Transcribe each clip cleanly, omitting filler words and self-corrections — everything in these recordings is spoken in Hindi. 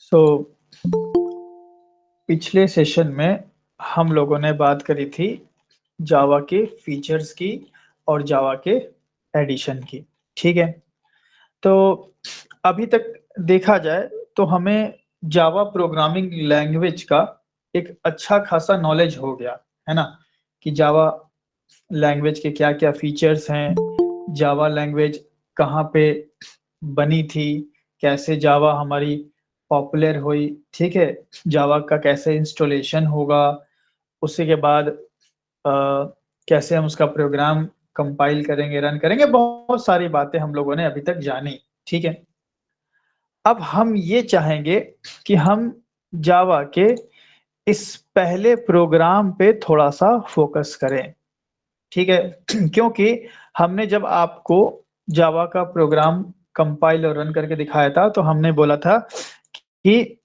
सो पिछले सेशन में हम लोगों ने बात करी थी जावा के फीचर्स की और जावा के एडिशन की। ठीक है, तो अभी तक देखा जाए तो हमें जावा प्रोग्रामिंग लैंग्वेज का एक अच्छा खासा नॉलेज हो गया है ना, कि जावा लैंग्वेज के क्या क्या फीचर्स हैं, जावा लैंग्वेज कहाँ पे बनी थी, कैसे जावा हमारी पॉपुलर हुई। ठीक है, जावा का कैसे इंस्टॉलेशन होगा, उसी के बाद कैसे हम उसका प्रोग्राम कंपाइल करेंगे, रन करेंगे, बहुत सारी बातें हम लोगों ने अभी तक जानी। ठीक है, अब हम ये चाहेंगे कि हम जावा के इस पहले प्रोग्राम पे थोड़ा सा फोकस करें। ठीक है क्योंकि हमने जब आपको जावा का प्रोग्राम कंपाइल और रन करके दिखाया था तो हमने बोला था कि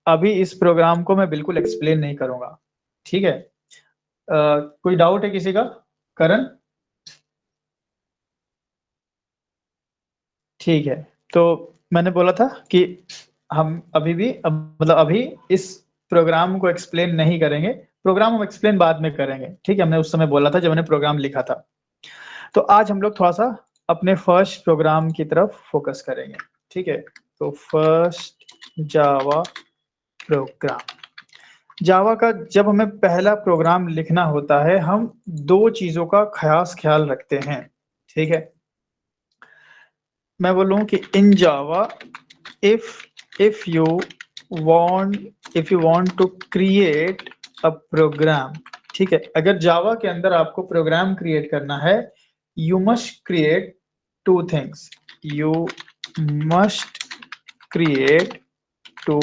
अभी इस प्रोग्राम को मैं बिल्कुल एक्सप्लेन नहीं करूंगा। ठीक है, कोई डाउट है किसी का? करण? ठीक है, तो मैंने बोला था कि हम अभी भी मतलब अभी इस प्रोग्राम को एक्सप्लेन नहीं करेंगे, प्रोग्राम हम एक्सप्लेन बाद में करेंगे। ठीक है, हमने उस समय बोला था जब मैंने प्रोग्राम लिखा था। तो आज हम लोग थोड़ा सा अपने फर्स्ट प्रोग्राम की तरफ फोकस करेंगे। ठीक है, तो फर्स्ट जावा प्रोग्राम। जावा का जब हमें पहला प्रोग्राम लिखना होता है हम दो चीजों का खास ख्याल रखते हैं। ठीक है, मैं बोलूँ कि इन जावा if you want to create a program, ठीक है, अगर जावा के अंदर आपको प्रोग्राम क्रिएट करना है, you must create two things, you must create two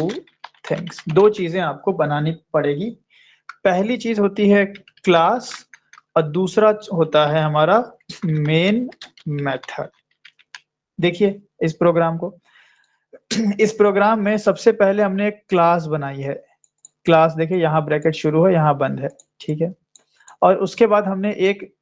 things, दो चीजें आपको बनानी पड़ेगी। पहली चीज होती है क्लास और दूसरा होता है हमारा मेन मेथड। देखिए इस प्रोग्राम को, इस प्रोग्राम में सबसे पहले हमने एक क्लास बनाई है। क्लास देखिए यहाँ ब्रैकेट शुरू है, यहाँ बंद है। ठीक है, और उसके बाद हमने एक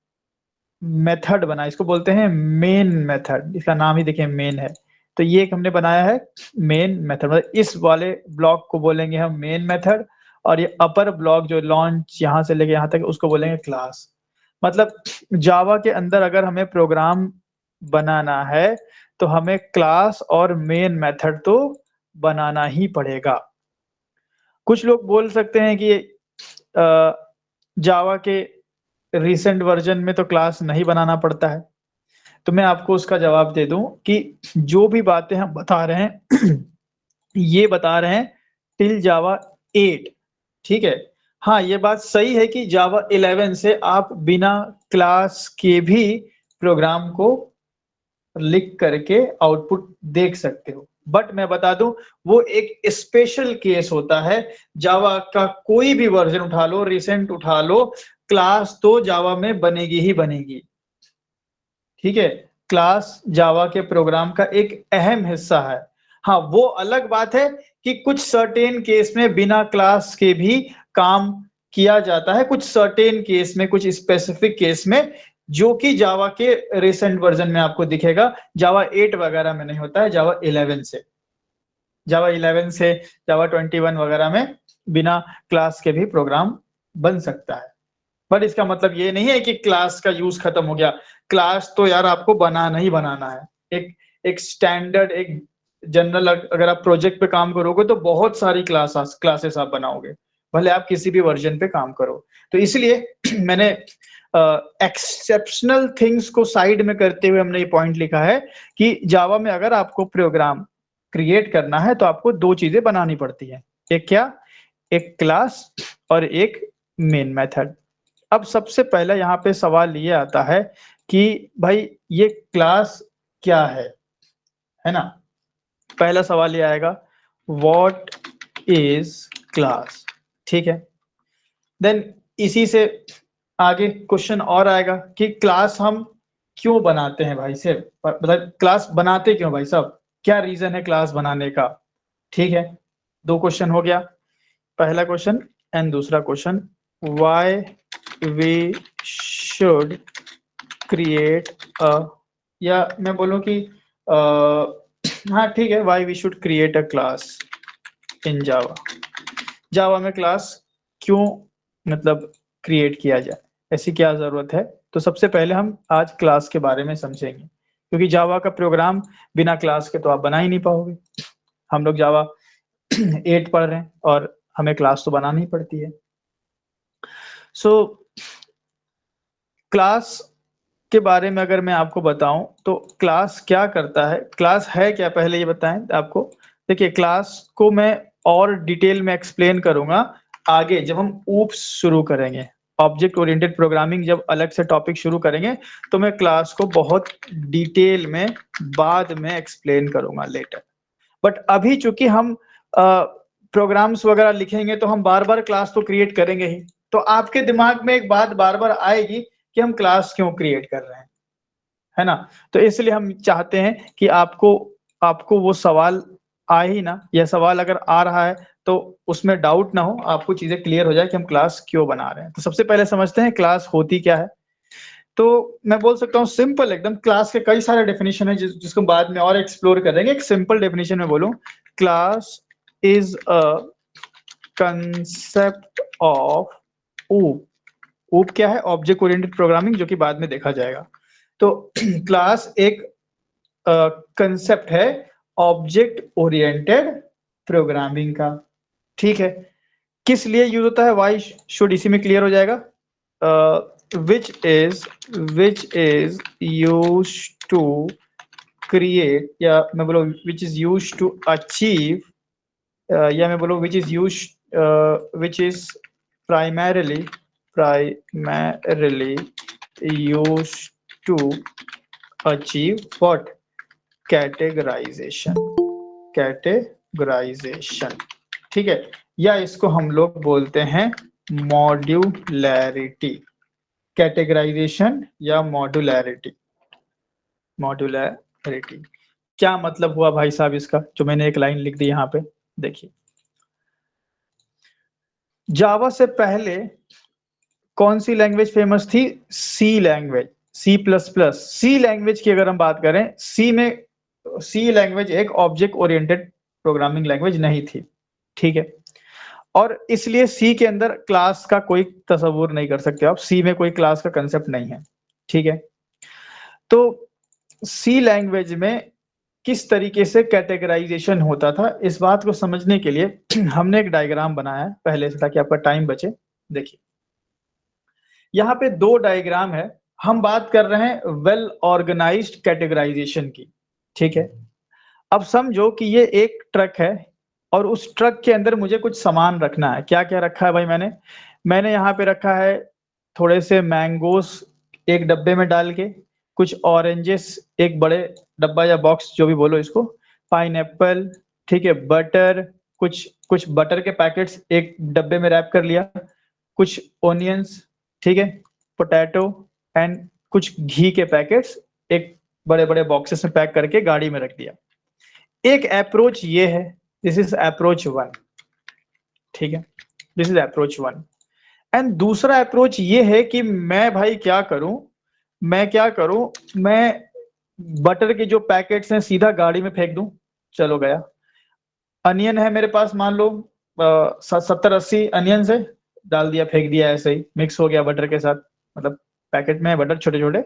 मेथड बनाया, इसको बोलते हैं मेन मेथड, इसका नाम ही देखिए मेन है। तो ये एक हमने बनाया है मेन मेथड, मतलब इस वाले ब्लॉक को बोलेंगे हम मेन मेथड, और ये अपर ब्लॉक जो लॉन्च यहाँ से लेके यहाँ तक उसको बोलेंगे क्लास। मतलब जावा के अंदर अगर हमें प्रोग्राम बनाना है तो हमें क्लास और मेन मेथड तो बनाना ही पड़ेगा। कुछ लोग बोल सकते हैं कि जावा के रिसेंट वर्जन में तो क्लास नहीं बनाना पड़ता है। तो मैं आपको उसका जवाब दे दूं कि जो भी बातें हम बता रहे हैं ये बता रहे हैं टिल जावा 8। ठीक है, हाँ ये बात सही है कि जावा 11 से आप बिना क्लास के भी प्रोग्राम को लिख करके आउटपुट देख सकते हो, बट मैं बता दूं वो एक स्पेशल केस होता है। जावा का कोई भी वर्जन उठा लो, रिसेंट उठा लो, क्लास तो जावा में बनेगी ही बनेगी। ठीक है, क्लास जावा के प्रोग्राम का एक अहम हिस्सा है। हाँ वो अलग बात है कि कुछ सर्टेन केस में बिना क्लास के भी काम किया जाता है, कुछ सर्टेन केस में, कुछ स्पेसिफिक केस में, जो कि जावा के रिसेंट वर्जन में आपको दिखेगा। जावा 8 वगैरह में नहीं होता है, जावा 11 से, जावा 11 से जावा 21 वगैरह में बिना क्लास के भी प्रोग्राम बन सकता है। बट इसका मतलब ये नहीं है कि क्लास का यूज खत्म हो गया। क्लास तो यार आपको बनाना ही बनाना है। एक एक स्टैंडर्ड, एक जनरल, अगर आप प्रोजेक्ट पे काम करोगे तो बहुत सारी क्लासेस आप बनाओगे, भले आप किसी भी वर्जन पे काम करो। तो इसलिए मैंने एक्सेप्शनल थिंग्स को साइड में करते हुए हमने ये पॉइंट लिखा है कि जावा में अगर आपको प्रोग्राम क्रिएट करना है तो आपको दो चीजें बनानी पड़ती है। एक क्या? एक क्लास और एक मेन मेथड। अब सबसे पहले यहाँ पे सवाल ये आता है कि भाई ये क्लास क्या है ना? पहला सवाल ये आएगा, व्हाट इज क्लास? ठीक है, देन इसी से आगे क्वेश्चन और आएगा कि क्लास हम क्यों बनाते हैं भाई से, मतलब क्लास बनाते क्यों भाई साहब, क्या रीजन है क्लास बनाने का? ठीक है, दो क्वेश्चन हो गया, पहला क्वेश्चन एंड दूसरा question, why we should create a, या मैं बोलूं कि हाँ ठीक है, why we should create a class. In Java. Java में क्लास क्यों मतलब क्रिएट किया जाए, ऐसी क्या जरूरत है? तो सबसे पहले हम आज क्लास के बारे में समझेंगे, क्योंकि जावा का प्रोग्राम बिना क्लास के तो आप बना ही नहीं पाओगे। हम लोग जावा 8 पढ़ रहे हैं और हमें क्लास तो बनानी ही पड़ती है। सो क्लास के बारे में अगर मैं आपको बताऊं तो क्लास क्या करता है, क्लास है क्या, पहले ये बताएं आपको। देखिए, क्लास को मैं और डिटेल में एक्सप्लेन करूंगा आगे जब हम ऊप्स शुरू करेंगे। ऑब्जेक्ट ओरिएंटेड प्रोग्रामिंग जब अलग से टॉपिक शुरू करेंगे तो मैं क्लास को बहुत डिटेल में बाद में एक्सप्लेन करूंगा लेटर। बट अभी चूंकि हम प्रोग्राम्स वगैरह लिखेंगे तो हम बार बार क्लास तो क्रिएट करेंगे ही, तो आपके दिमाग में एक बात बार बार आएगी कि हम क्लास क्यों क्रिएट कर रहे हैं, है ना? तो इसलिए हम चाहते हैं कि आपको आपको वो सवाल आए ही ना, यह सवाल अगर आ रहा है तो उसमें डाउट ना हो, आपको चीजें क्लियर हो जाए कि हम क्लास क्यों बना रहे हैं। तो सबसे पहले समझते हैं क्लास होती क्या है। तो मैं बोल सकता हूँ सिंपल एकदम, क्लास के कई सारे डेफिनेशन है जिसको बाद में और एक्सप्लोर करेंगे। एक सिंपल डेफिनेशन में बोलूं, class is a concept of ऊप। ऊप क्या है? ऑब्जेक्ट ओरिएंटेड प्रोग्रामिंग, जो कि बाद में देखा जाएगा। तो क्लास एक कंसेप्ट है ऑब्जेक्ट ओरिएंटेड प्रोग्रामिंग का। ठीक है, किस लिए यूज होता है, वाई शुड, इसी में क्लियर हो जाएगा। Which is use to create, या मैं बोलो which is use to achieve, या मैं बोलो which is primarily primarily used to achieve what? Categorization। Categorization, ठीक है, या इसको हम लोग बोलते हैं मॉड्यूलैरिटी। कैटेगराइजेशन या मॉड्यूलैरिटी। मॉड्यूलैरिटी क्या मतलब हुआ भाई साहब इसका, जो मैंने एक लाइन लिख दी यहाँ पे। देखिए, जावा से पहले कौन सी लैंग्वेज फेमस थी? सी लैंग्वेज, सी प्लस प्लस। सी लैंग्वेज की अगर हम बात करें, सी लैंग्वेज एक ऑब्जेक्ट ओरिएंटेड प्रोग्रामिंग लैंग्वेज नहीं थी, ठीक है। और इसलिए सी के अंदर क्लास का कोई तस्वुर नहीं कर सकते आप, सी में कोई क्लास का कंसेप्ट नहीं है, ठीक है। तो सी लैंग्वेज में किस तरीके से कैटेगराइजेशन होता था, इस बात को समझने के लिए हमने एक डायग्राम बनाया है पहले से, ताकि आपका टाइम बचे। देखिए, यहाँ पे दो डायग्राम है। हम बात कर रहे हैं वेल ऑर्गेनाइज्ड कैटेगराइजेशन की, ठीक है। अब समझो कि ये एक ट्रक है और उस ट्रक के अंदर मुझे कुछ सामान रखना है। क्या क्या रखा है भाई? मैंने यहाँ पे रखा है थोड़े से मैंगोस एक डब्बे में डाल के, कुछ ऑरेंजेस एक बड़े डब्बा या बॉक्स जो भी बोलो इसको, पाइनएप्पल, ठीक है, बटर, कुछ कुछ बटर के पैकेट्स एक डब्बे में रैप कर लिया, कुछ ओनियंस, ठीक है, पोटैटो, एंड कुछ घी के पैकेट्स एक बड़े बड़े बॉक्सेस में पैक करके गाड़ी में रख दिया। एक अप्रोच ये है, दिस इज अप्रोच वन, ठीक है, this is approach one. And दूसरा अप्रोच ये है कि मैं भाई क्या करूं, मैं बटर के जो पैकेट्स हैं सीधा गाड़ी में फेंक दूं, चलो गया। अनियन है मेरे पास, मान लो 70-80 अनियंस है, डाल दिया, फेंक दिया, ऐसे ही मिक्स हो गया बटर के साथ, मतलब पैकेट में है बटर छोटे छोटे।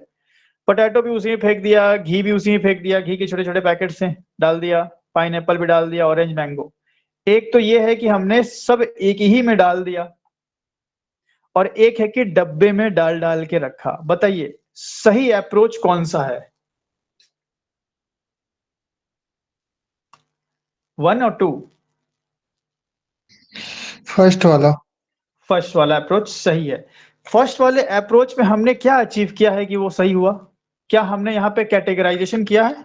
पोटैटो भी उसी में फेंक दिया, घी भी उसी में फेंक दिया, घी के छोटे छोटे पैकेट से डाल दिया, पाइनएप्पल भी डाल दिया, ऑरेंज मैंगो। एक तो ये है कि हमने सब एक ही में डाल दिया, और एक है कि डब्बे में डाल डाल के रखा। बताइए सही अप्रोच कौन सा है, वन और टू? फर्स्ट वाला। फर्स्ट वाला अप्रोच सही है। फर्स्ट वाले अप्रोच में हमने क्या अचीव किया है कि वो सही हुआ? क्या हमने यहाँ पे कैटेगराइजेशन किया है?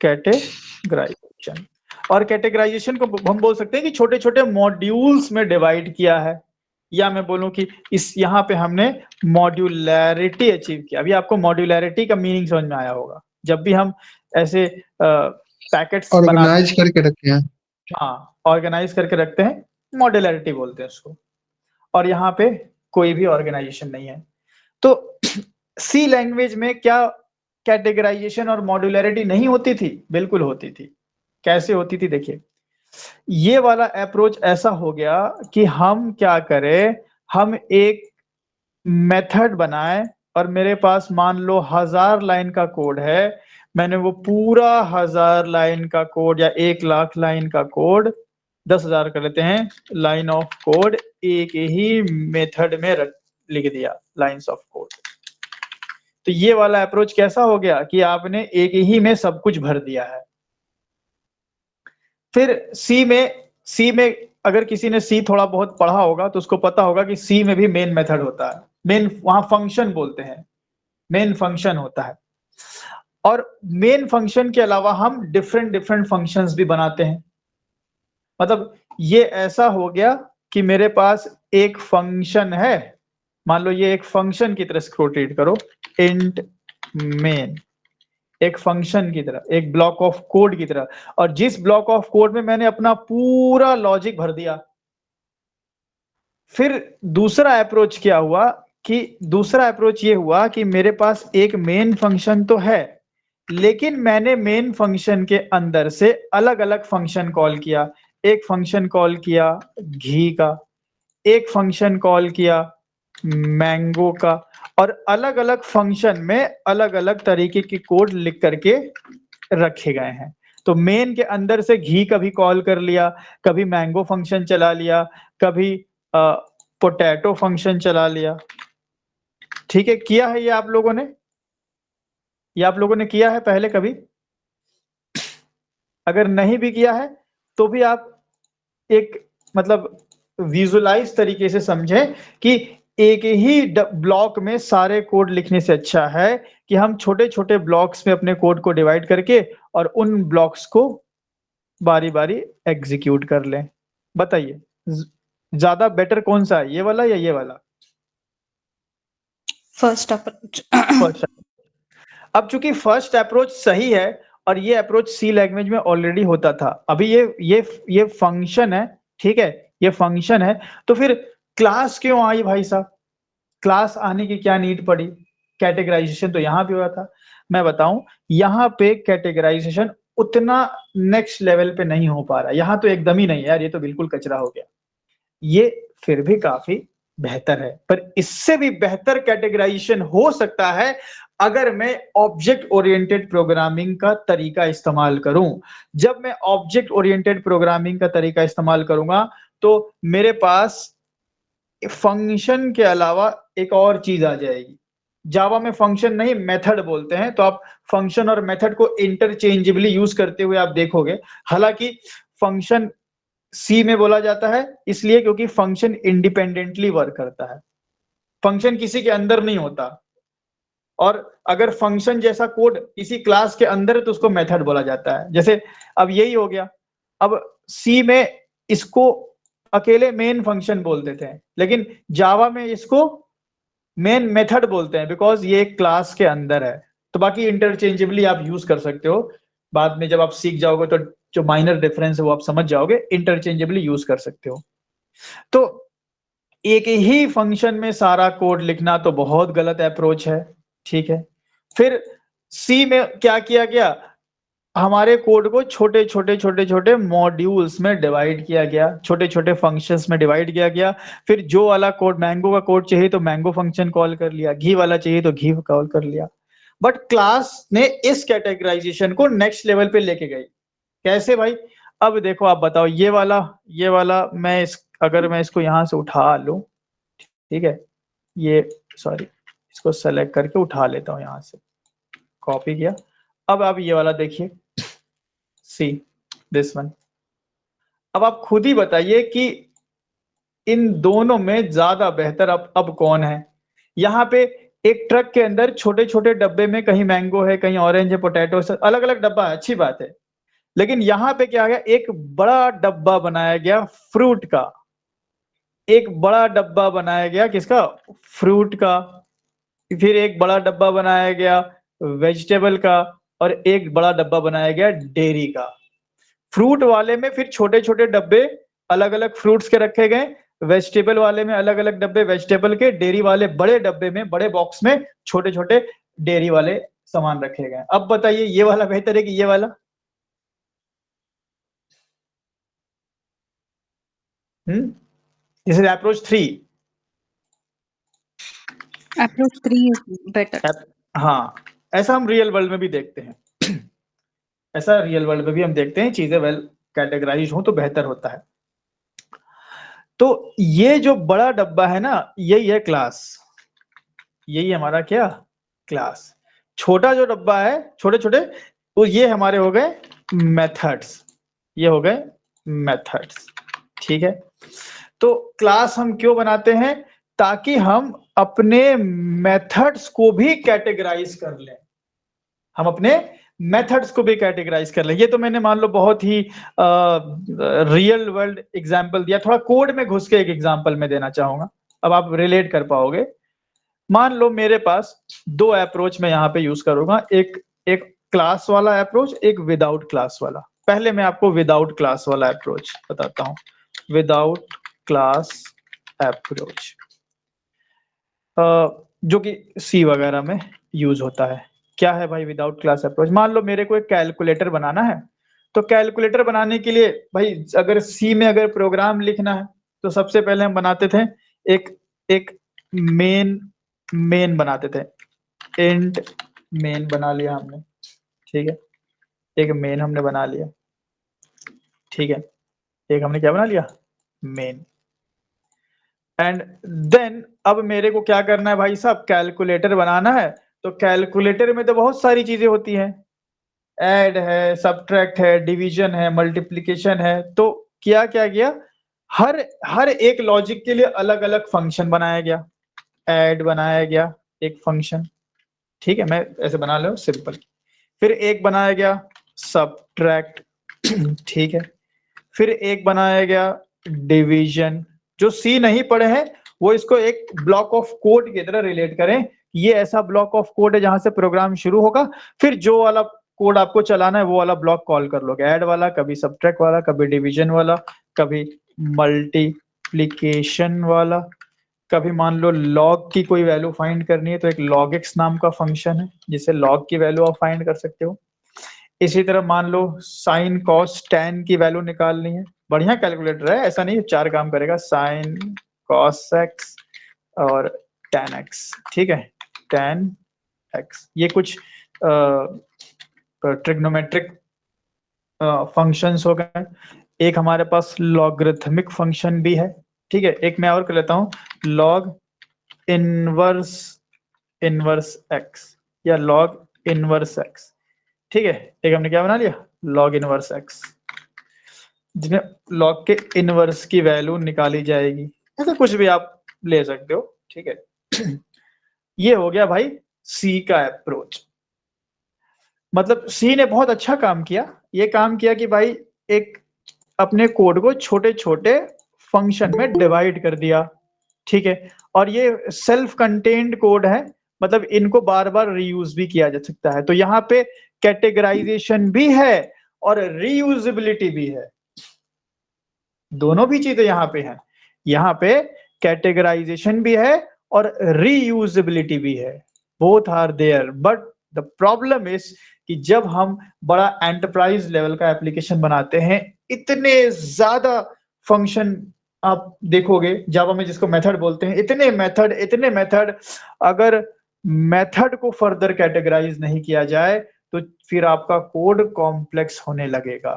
कैटेगराइजेशन, और कैटेगराइजेशन को हम बोल सकते हैं कि छोटे छोटे मॉड्यूल्स में डिवाइड किया है, या मैं बोलूं कि इस यहाँ पे हमने मॉड्यूलैरिटी अचीव किया। अभी आपको मॉड्यूलैरिटी का मीनिंग समझ में आया होगा। जब भी हम ऐसे पैकेट्स बनाते ऑर्गेनाइज करके रखे हैं। हैं, हाँ, ऑर्गेनाइज करके रखते हैं, मॉड्यूलैरिटी बोलते हैं उसको। और यहाँ पे कोई भी ऑर्गेनाइजेशन नहीं है। तो सी लैंग्वेज में क्या कैटेगराइजेशन और मॉड्यूलैरिटी नहीं होती थी? बिल्कुल होती थी। कैसे होती थी? देखिए, ये वाला अप्रोच ऐसा हो गया कि हम क्या करें, हम एक मेथड बनाएं और मेरे पास मान लो 1000 लाइन का कोड है, मैंने वो पूरा 1000 लाइन का कोड या 1 लाख लाइन का कोड, 10,000 कर लेते हैं लाइन ऑफ कोड, एक ही मेथड में लिख दिया लाइंस ऑफ कोड। तो ये वाला अप्रोच कैसा हो गया कि आपने एक ही में सब कुछ भर दिया है। फिर सी में अगर किसी ने सी थोड़ा बहुत पढ़ा होगा तो उसको पता होगा कि सी में भी मेन मेथड होता है, मेन वहां फंक्शन बोलते हैं, मेन फंक्शन होता है। और मेन फंक्शन के अलावा हम डिफरेंट डिफरेंट फंक्शंस भी बनाते हैं। मतलब ये ऐसा हो गया कि मेरे पास एक फंक्शन है, मान लो ये एक फंक्शन की तरह इसको ट्रीट करो, इंट मेन, एक फंक्शन की तरह, एक ब्लॉक ऑफ कोड की तरह, और जिस ब्लॉक ऑफ कोड में मैंने अपना पूरा लॉजिक भर दिया। फिर दूसरा अप्रोच क्या हुआ कि दूसरा अप्रोच ये हुआ कि मेरे पास एक मेन फंक्शन तो है, लेकिन मैंने मेन फंक्शन के अंदर से अलग अलग फंक्शन कॉल किया। एक फंक्शन कॉल किया घी का, एक फंक्शन कॉल किया मैंगो का, और अलग अलग फंक्शन में अलग अलग तरीके की कोड लिख करके रखे गए हैं। तो मेन के अंदर से घी कभी कॉल कर लिया, कभी मैंगो फंक्शन चला लिया, कभी पोटैटो फंक्शन चला लिया। ठीक है, किया है ये आप लोगों ने? ये आप लोगों ने किया है पहले कभी? अगर नहीं भी किया है तो भी आप एक मतलब विजुलाइज तरीके से समझें कि एक ही ब्लॉक में सारे कोड लिखने से अच्छा है कि हम छोटे छोटे ब्लॉक्स में अपने कोड को डिवाइड करके और उन ब्लॉक्स को बारी बारी एग्जीक्यूट कर लें। बताइए ज्यादा बेटर कौन सा है, ये वाला या ये वाला? First approach. फर्स्ट। अब चूंकि फर्स्ट अप्रोच सही है और ये अप्रोच सी लैंग्वेज में ऑलरेडी होता था, अभी ये फंक्शन है, ठीक है, ये फंक्शन है, तो फिर क्लास क्यों आई भाई साहब? क्लास आने की क्या नीड पड़ी? कैटेगराइजेशन तो यहां भी हुआ था। मैं बताऊं, यहां पे कैटेगराइजेशन उतना नेक्स्ट लेवल पे नहीं हो पा रहा, यहां तो एकदम ही नहीं यार, ये तो बिल्कुल कचरा हो गया। ये फिर भी काफी बेहतर है, पर इससे भी बेहतर कैटेगराइजेशन हो सकता है अगर मैं ऑब्जेक्ट ओरिएंटेड प्रोग्रामिंग का तरीका इस्तेमाल करूं। जब मैं ऑब्जेक्ट ओरिएंटेड प्रोग्रामिंग का तरीका इस्तेमाल करूंगा तो मेरे पास फंक्शन के अलावा एक और चीज आ जाएगी। जावा में फंक्शन नहीं मेथड बोलते हैं, तो आप फंक्शन और मेथड को इंटरचेंजेबली यूज करते हुए आप देखोगे। हालांकि फंक्शन सी में बोला जाता है इसलिए क्योंकि फंक्शन इंडिपेंडेंटली वर्क करता है, फंक्शन किसी के अंदर नहीं होता। और अगर फंक्शन जैसा कोड किसी क्लास के अंदर है तो उसको मेथड बोला जाता है। जैसे अब यही हो गया, अब सी में इसको अकेले मेन फंक्शन बोलते थे, लेकिन जावा में इसको मेन मेथड बोलते हैं बिकॉज ये एक क्लास के अंदर है। तो बाकी इंटरचेंजेबली आप यूज कर सकते हो, बाद में जब आप सीख जाओगे तो जो माइनर डिफरेंस है वो आप समझ जाओगे, इंटरचेंजेबली यूज कर सकते हो। तो एक ही फंक्शन में सारा कोड लिखना तो बहुत गलत अप्रोच है, ठीक है। फिर सी में क्या किया गया, हमारे कोड को छोटे छोटे छोटे छोटे मॉड्यूल्स में डिवाइड किया गया, छोटे छोटे फंक्शंस में डिवाइड किया गया। फिर जो वाला कोड मैंगो का कोड चाहिए तो मैंगो फंक्शन कॉल कर लिया, घी वाला चाहिए तो घी कॉल कर लिया। बट क्लास ने इस कैटेगराइजेशन को नेक्स्ट लेवल पे लेके गई। कैसे भाई? अब देखो, आप बताओ, ये वाला मैं अगर मैं इसको यहां से उठा लूं, ठीक है, ये सॉरी, इसको सेलेक्ट करके उठा लेता हूं, यहां से कॉपी किया। अब आप ये वाला देखिए, सी दिस वन। अब आप खुद ही बताइए कि इन दोनों में ज्यादा बेहतर अब कौन है? यहाँ पे एक ट्रक के अंदर छोटे छोटे डब्बे में कहीं मैंगो है, कहीं ऑरेंज है, पोटैटो, अलग अलग डब्बा है, अच्छी बात है। लेकिन यहाँ पे क्या गया, एक बड़ा डब्बा बनाया गया फ्रूट का, एक बड़ा डब्बा बनाया गया किसका? फ्रूट का। फिर एक बड़ा डब्बा बनाया गया वेजिटेबल का, और एक बड़ा डब्बा बनाया गया डेयरी का। फ्रूट वाले में फिर छोटे छोटे डब्बे अलग अलग फ्रूट्स के रखे गए, वेजिटेबल वाले में अलग अलग डब्बे वेजिटेबल के, डेयरी वाले बड़े डब्बे में, बड़े बॉक्स में छोटे छोटे डेयरी वाले सामान रखे गए। अब बताइए ये वाला बेहतर है कि ये वाला? This is approach 3। Approach 3 is better. हाँ, ऐसा हम रियल वर्ल्ड में भी देखते हैं। ऐसा रियल वर्ल्ड में भी हम देखते हैं, चीजें वेल कैटेगराइज हो तो बेहतर होता है। तो ये जो बड़ा डब्बा है ना, यही है क्लास, यही हमारा क्या क्लास। छोटा जो डब्बा है, छोटे छोटे, तो ये हमारे हो गए मेथड्स, ये हो गए मेथड्स। ठीक है, तो क्लास हम क्यों बनाते हैं? ताकि हम अपने मेथड्स को भी कैटेगराइज कर लें, हम अपने मेथड्स को भी कैटेगराइज कर लें। ये तो मैंने मान लो बहुत ही रियल वर्ल्ड एग्जांपल दिया, थोड़ा कोड में घुस के एक एग्जांपल में देना चाहूंगा, अब आप रिलेट कर पाओगे। मान लो मेरे पास दो अप्रोच मैं यहाँ पे यूज करूंगा, एक एक क्लास वाला अप्रोच, एक विदाउट क्लास वाला। पहले मैं आपको विदाउट क्लास वाला अप्रोच बताता हूँ। विदाउट क्लास अप्रोच जो कि सी वगैरह में यूज होता है। क्या है भाई विदाउट क्लास अप्रोच? मान लो मेरे को एक कैलकुलेटर बनाना है, तो कैलकुलेटर बनाने के लिए भाई अगर सी में अगर प्रोग्राम लिखना है तो सबसे पहले हम बनाते थे एक एक मेन बनाते थे। इंट मेन बना लिया हमने, ठीक है, एक मेन हमने बना लिया, ठीक है, एक हमने क्या बना लिया, मेन। एंड देन अब मेरे को क्या करना है भाई साहब, कैलकुलेटर बनाना है। तो कैलकुलेटर में तो बहुत सारी चीजें होती हैं, ऐड है, सब्ट्रैक्ट है, डिवीजन है, मल्टीप्लिकेशन है। तो क्या क्या किया, हर हर एक लॉजिक के लिए अलग अलग फंक्शन बनाया गया। ऐड बनाया गया एक फंक्शन, ठीक है, मैं ऐसे बना लो सिंपल। फिर एक बनाया गया सब्ट्रैक्ट, ठीक है। फिर एक बनाया गया डिवीजन। जो सी नहीं पढ़े हैं वो इसको एक ब्लॉक ऑफ कोड की तरह रिलेट करें, ये ऐसा ब्लॉक ऑफ कोड है जहां से प्रोग्राम शुरू होगा, फिर जो वाला कोड आपको चलाना है वो वाला ब्लॉक कॉल कर लोगे। ऐड वाला, कभी सब्ट्रैक्ट वाला, कभी डिवीजन वाला, कभी मल्टीप्लीकेशन वाला, कभी मान लो लॉग की कोई वैल्यू फाइंड करनी है तो एक logx नाम का फंक्शन है जिससे लॉग की वैल्यू आप फाइंड कर सकते हो। इसी तरह मान लो साइन कॉस टैन की वैल्यू निकालनी है, बढ़िया कैलकुलेटर है, ऐसा नहीं चार काम करेगा, साइन कॉस एक्स और टैन एक्स, ठीक है, टैन एक्स। ये कुछ ट्रिग्नोमेट्रिक फंक्शंस हो गए। एक हमारे पास लॉगरिथमिक फंक्शन भी है, ठीक है। एक मैं और कर लेता हूँ, लॉग इनवर्स इनवर्स एक्स या लॉग इनवर्स एक्स, ठीक है। एक हमने क्या बना लिया, लॉग इनवर्स एक्स, जिसमें लॉग के इनवर्स की वैल्यू निकाली जाएगी। ऐसा कुछ भी आप ले सकते हो, ठीक है। ये हो गया भाई सी का अप्रोच। मतलब सी ने बहुत अच्छा काम किया, ये काम किया कि भाई एक अपने कोड को छोटे छोटे फंक्शन में डिवाइड कर दिया, ठीक है। और ये सेल्फ कंटेन्ड कोड है, मतलब इनको बार बार रीयूज भी किया जा सकता है। तो यहाँ पे कैटेगराइजेशन भी है और रीयूजेबिलिटी भी है, दोनों भी चीजें यहाँ पे हैं। यहाँ पे कैटेगराइजेशन भी है और रीयूजेबिलिटी भी है, both are there. But the problem is कि जब हम बड़ा एंटरप्राइज लेवल का एप्लीकेशन बनाते हैं, इतने ज्यादा फंक्शन आप देखोगे जावा में जिसको मेथड बोलते हैं, इतने मेथड, अगर मेथड को फर्दर कैटेगराइज नहीं किया जाए तो फिर आपका कोड कॉम्प्लेक्स होने लगेगा,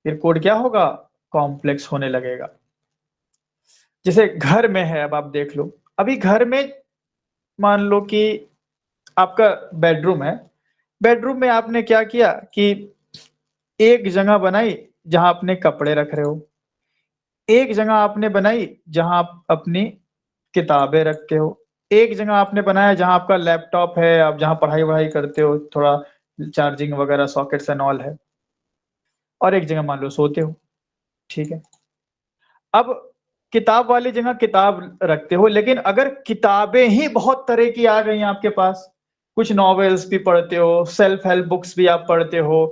फिर कोड क्या होगा, कॉम्प्लेक्स होने लगेगा। जैसे घर में है, अब आप देख लो, अभी घर में मान लो कि आपका बेडरूम है, बेडरूम में आपने क्या किया कि एक जगह बनाई जहां आपने कपड़े रख रहे हो, एक जगह आपने बनाई जहां आप अपनी किताबें रखते हो, एक जगह आपने बनाया जहां आपका लैपटॉप है, आप जहां पढ़ाई वढ़ाई करते हो, थोड़ा चार्जिंग वगैरह सॉकेट्स एंड ऑल है, और एक जगह मान लो सोते हो, ठीक है। अब किताब वाली जगह किताब रखते हो, लेकिन अगर किताबें ही बहुत तरह की आ गई आपके पास, कुछ नॉवेल्स भी पढ़ते हो, सेल्फ हेल्प बुक्स भी आप पढ़ते हो,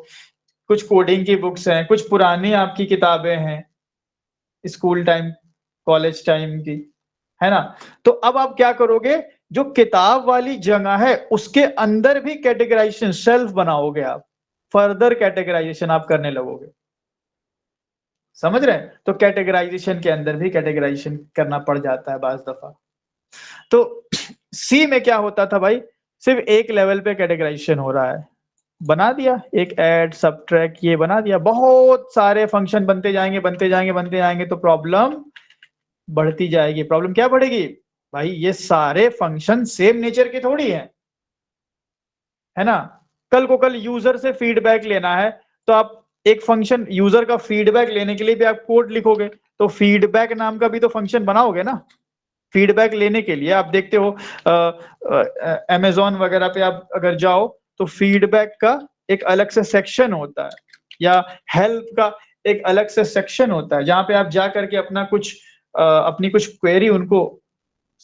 कुछ कोडिंग की बुक्स हैं, कुछ पुरानी आपकी किताबें हैं स्कूल टाइम कॉलेज टाइम की, है ना। तो अब आप क्या करोगे, जो किताब वाली जगह है उसके अंदर भी कैटेगराइजेशन सेल्फ बनाओगे, आप फर्दर कैटेगराइजेशन आप करने लगोगे। समझ रहे हैं? तो कैटेगराइजेशन के अंदर भी कैटेगराइजेशन करना पड़ जाता है बाज दफा। तो सी में क्या होता था भाई, सिर्फ एक लेवल पे कैटेगराइजेशन हो रहा है, बना दिया एक ऐड सबट्रैक्ट ये बना दिया, बहुत सारे फंक्शन बनते जाएंगे बनते जाएंगे बनते जाएंगे तो प्रॉब्लम बढ़ती जाएगी। प्रॉब्लम क्या बढ़ेगी भाई, ये सारे फंक्शन सेम नेचर के थोड़ी है ना। कल को कल यूजर से फीडबैक लेना है तो आप एक फंक्शन यूजर का फीडबैक लेने के लिए भी आप कोड लिखोगे, तो फीडबैक नाम का भी तो फंक्शन बनाओगे ना। फीडबैक लेने के लिए आप देखते हो अमेजोन वगैरह पे आप अगर जाओ तो फीडबैक का एक अलग से सेक्शन होता है, या हेल्प का एक अलग से सेक्शन होता है, जहां पे आप जा करके अपना कुछ अपनी कुछ क्वेरी उनको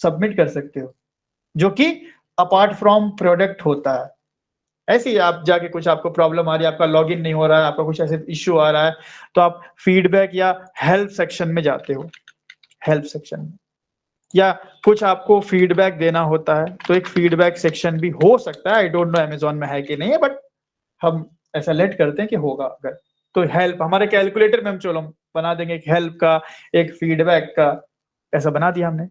सबमिट कर सकते हो, जो कि अपार्ट फ्रॉम प्रोडक्ट होता है। ऐसे ही आप जाके कुछ आपको प्रॉब्लम आ रही है, आपका लॉगिन नहीं हो रहा है, आपका कुछ ऐसे इश्यू आ रहा है, तो आप फीडबैक या हेल्प सेक्शन में जाते हो, हेल्प सेक्शन में, या कुछ आपको फीडबैक देना होता है तो एक फीडबैक सेक्शन भी हो सकता है। आई डोंट नो अमेजोन में है कि नहीं है, बट हम ऐसा लेट करते हैं कि होगा अगर। तो हेल्प हमारे कैलकुलेटर में हम चलो बना देंगे एक हेल्प का, एक फीडबैक का, ऐसा बना दिया हमने।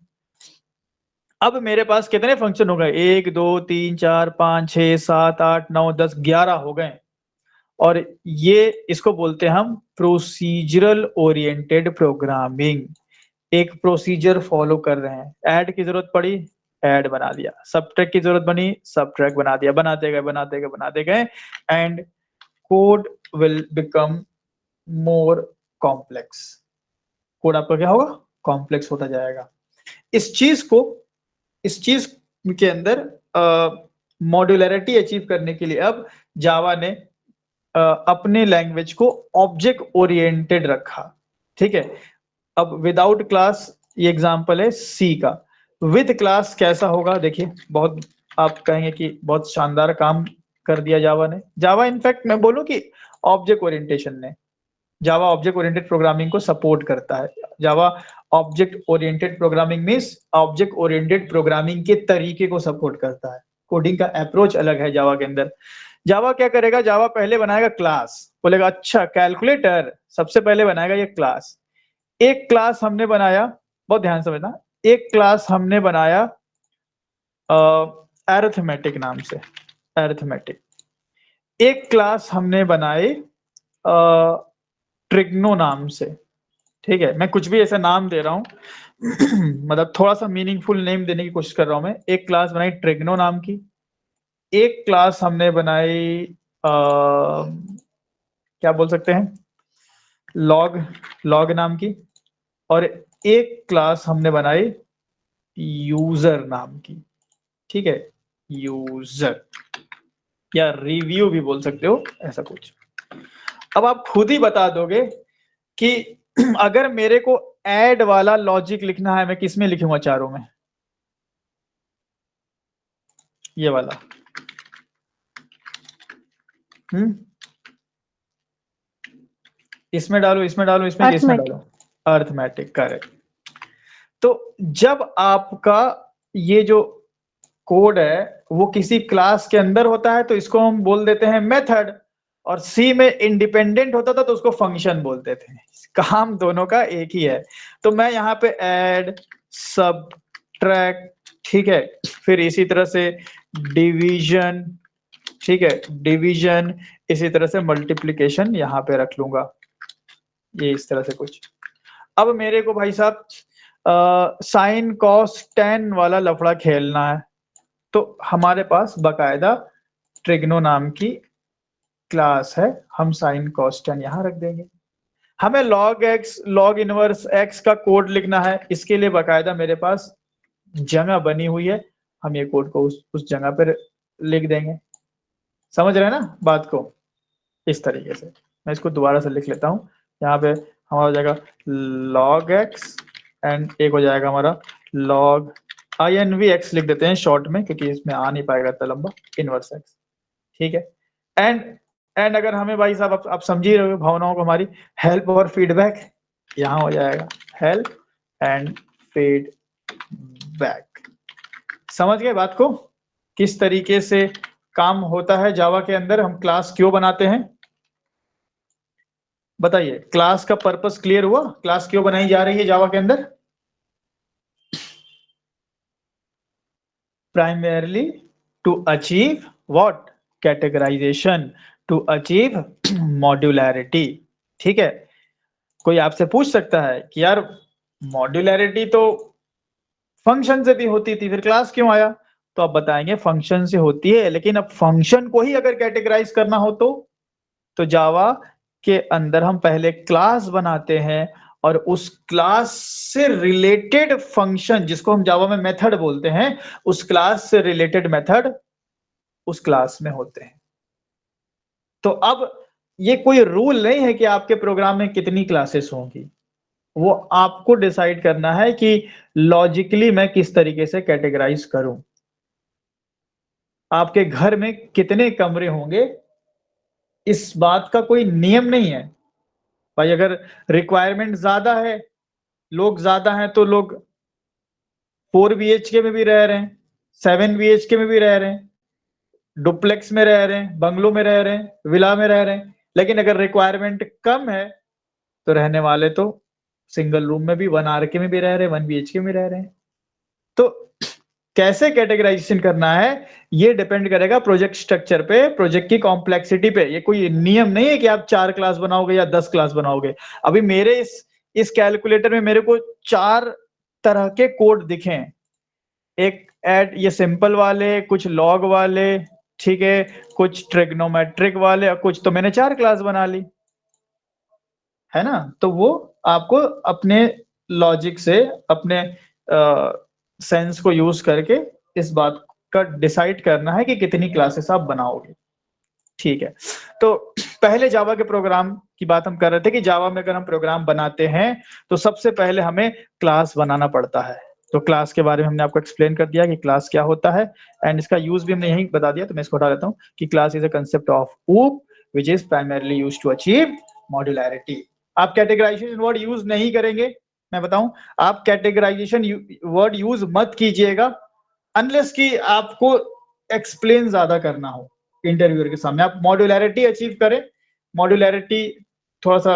अब मेरे पास कितने फंक्शन हो गए, 1 2 3 4 5 6 7 8 9 10 11 हो गए। और ये इसको बोलते हैं हम प्रोसीजरल ओरिएंटेड प्रोग्रामिंग। एक प्रोसीजर फॉलो कर रहे हैं, ऐड की जरूरत पड़ी ऐड बना दिया, सबट्रैक्ट की जरूरत बनी सबट्रैक्ट बना दिया, बनाते गए and code will become more complex. Code आपका क्या होगा, कॉम्प्लेक्स होता जाएगा। इस चीज को इस चीज के अंदर मॉड्यूलरिटी अचीव करने के लिए अब जावा ने अपने लैंग्वेज को ऑब्जेक्ट ओरिएंटेड रखा। ठीक है, अब विदाउट क्लास ये एग्जांपल है सी का, विद क्लास कैसा होगा देखिए। बहुत आप कहेंगे कि बहुत शानदार काम कर दिया जावा ने। जावा इनफैक्ट मैं बोलूं कि ऑब्जेक्ट ओरिएंटेशन ने, जावा ऑब्जेक्ट ओरिएंटेड प्रोग्रामिंग को सपोर्ट करता है। जावा object oriented programming means object oriented programming के तरीके को सपोर्ट करता है। कोडिंग का अप्रोच अलग है जावा के अंदर। जावा क्या करेगा, जावा पहले बनाएगा क्लास, बोलेगा अच्छा कैलकुलेटर सबसे पहले बनाएगा ये क्लास। एक क्लास हमने बनाया, बहुत ध्यान से समझना, एक क्लास हमने बनाया अरिथमेटिक नाम से, अरिथमेटिक। एक क्लास हमने बनाई ट्रिग्नो नाम से। ठीक है, मैं कुछ भी ऐसा नाम दे रहा हूं मतलब थोड़ा सा मीनिंगफुल नेम देने की कोशिश कर रहा हूं मैं। एक क्लास बनाई ट्रिग्नो नाम की, एक क्लास हमने बनाई क्या बोल सकते हैं, लॉग, लॉग नाम की, और एक क्लास हमने बनाई यूजर नाम की। ठीक है, यूजर या रिव्यू भी बोल सकते हो, ऐसा कुछ। अब आप खुद ही बता दोगे कि अगर मेरे को ऐड वाला लॉजिक लिखना है मैं किस में लिखूंगा, चारों में, ये वाला। इसमें डालो, इसमें डालो, इसमें इसमें Arithmetic. डालो, अर्थमेटिक, करेक्ट। तो जब आपका ये जो कोड है वो किसी क्लास के अंदर होता है तो इसको हम बोल देते हैं मेथड, और सी में इंडिपेंडेंट होता था तो उसको फंक्शन बोलते थे। काम दोनों का एक ही है। तो मैं यहाँ पे ऐड सबट्रैक्ट, ठीक है, फिर इसी तरह से डिवीजन, ठीक है, डिवीजन, इसी तरह से मल्टीप्लिकेशन यहाँ पे रख लूंगा, ये इस तरह से कुछ। अब मेरे को भाई साहब साइन कॉस टेन वाला लफड़ा खेलना है, तो हमारे पास बकायदा ट्रिग्नो नाम की क्लास है, हम साइन कॉस टेन यहाँ रख देंगे। हमें log x log inverse x का कोड लिखना है, इसके लिए बकायदा मेरे पास जगह बनी हुई है, हम ये कोड को उस जगह पर लिख देंगे। समझ रहे हैं ना बात को, इस तरीके से। मैं इसको दोबारा से लिख लेता हूँ, यहाँ पे हमारा हो जाएगा log x एंड एक हो जाएगा हमारा log inv x लिख देते हैं शॉर्ट में, क्योंकि इसमें आ नहीं पाएगा इतना लंबा, इनवर्स x। ठीक है, एंड अगर हमें भाई साहब आप समझ ही रहे हो भावनाओं को हमारी, हेल्प और फीडबैक, यहाँ हो जाएगा हेल्प एंड फीडबैक। समझ गए बात को, किस तरीके से काम होता है जावा के अंदर, हम क्लास क्यों बनाते हैं। बताइए, क्लास का पर्पस क्लियर हुआ? क्लास क्यों बनाई जा रही है जावा के अंदर? Primarily to achieve what? Categorization, to achieve modularity. ठीक है, कोई आपसे पूछ सकता है कि यार मॉड्यूलैरिटी तो फंक्शन से भी होती थी, फिर क्लास क्यों आया? तो आप बताएंगे फंक्शन से होती है, लेकिन अब फंक्शन को ही अगर कैटेगराइज करना हो तो जावा के अंदर हम पहले क्लास बनाते हैं और उस क्लास से रिलेटेड फंक्शन, जिसको हम जावा में मेथड बोलते हैं, उस क्लास से रिलेटेड मेथड उस क्लास में होते हैं। तो अब ये कोई रूल नहीं है कि आपके प्रोग्राम में कितनी क्लासेस होंगी, वो आपको डिसाइड करना है कि लॉजिकली मैं किस तरीके से कैटेगराइज करूं। आपके घर में कितने कमरे होंगे इस बात का कोई नियम नहीं है भाई। अगर रिक्वायरमेंट ज्यादा है, लोग ज्यादा हैं, तो लोग 4 BHK में भी रह रहे हैं, 7 BHK में भी रह रहे हैं, डुप्लेक्स में रह रहे हैं, बंगलों में रह रहे हैं, विला में रह रहे हैं। लेकिन अगर रिक्वायरमेंट कम है तो रहने वाले तो सिंगल रूम में भी 1 RK में भी रह रहे हैं, 1 BHK में रह रहे हैं। तो कैसे कैटेगराइजेशन करना है ये डिपेंड करेगा प्रोजेक्ट स्ट्रक्चर पे, प्रोजेक्ट की कॉम्प्लेक्सिटी पे। ये कोई नियम नहीं है कि आप 4 क्लास बनाओगे या 10 क्लास बनाओगे। अभी मेरे इस कैलकुलेटर में मेरे को 4 तरह के कोड दिखे हैं। एक ऐड ये सिंपल वाले, कुछ लॉग वाले, ठीक है, कुछ ट्रिग्नोमेट्रिक वाले, और कुछ तो मैंने 4 क्लास बना ली, है ना? तो वो आपको अपने लॉजिक से, अपने सेंस को यूज करके इस बात का डिसाइड करना है कि कितनी क्लासेस आप बनाओगे। ठीक है, तो पहले जावा के प्रोग्राम की बात हम कर रहे थे कि जावा में अगर हम प्रोग्राम बनाते हैं तो सबसे पहले हमें क्लास बनाना पड़ता है। तो क्लास के बारे में हमने आपको एक्सप्लेन कर दिया कि क्लास क्या होता है, एंड इसका यूज भी हमने यही बता दिया, तो मैं इसको हटा देता हूँ कि class is a concept of OOP which is primarily used to achieve modularity. आप कैटेगराइजेशन वर्ड यूज नहीं करेंगे, मैं बताऊं, आप कैटेगराइजेशन वर्ड यूज मत कीजिएगा अनलेस कि आपको एक्सप्लेन ज्यादा करना हो इंटरव्यूअर के सामने। आप मॉड्यूलैरिटी अचीव करें। मॉड्यूलैरिटी थोड़ा सा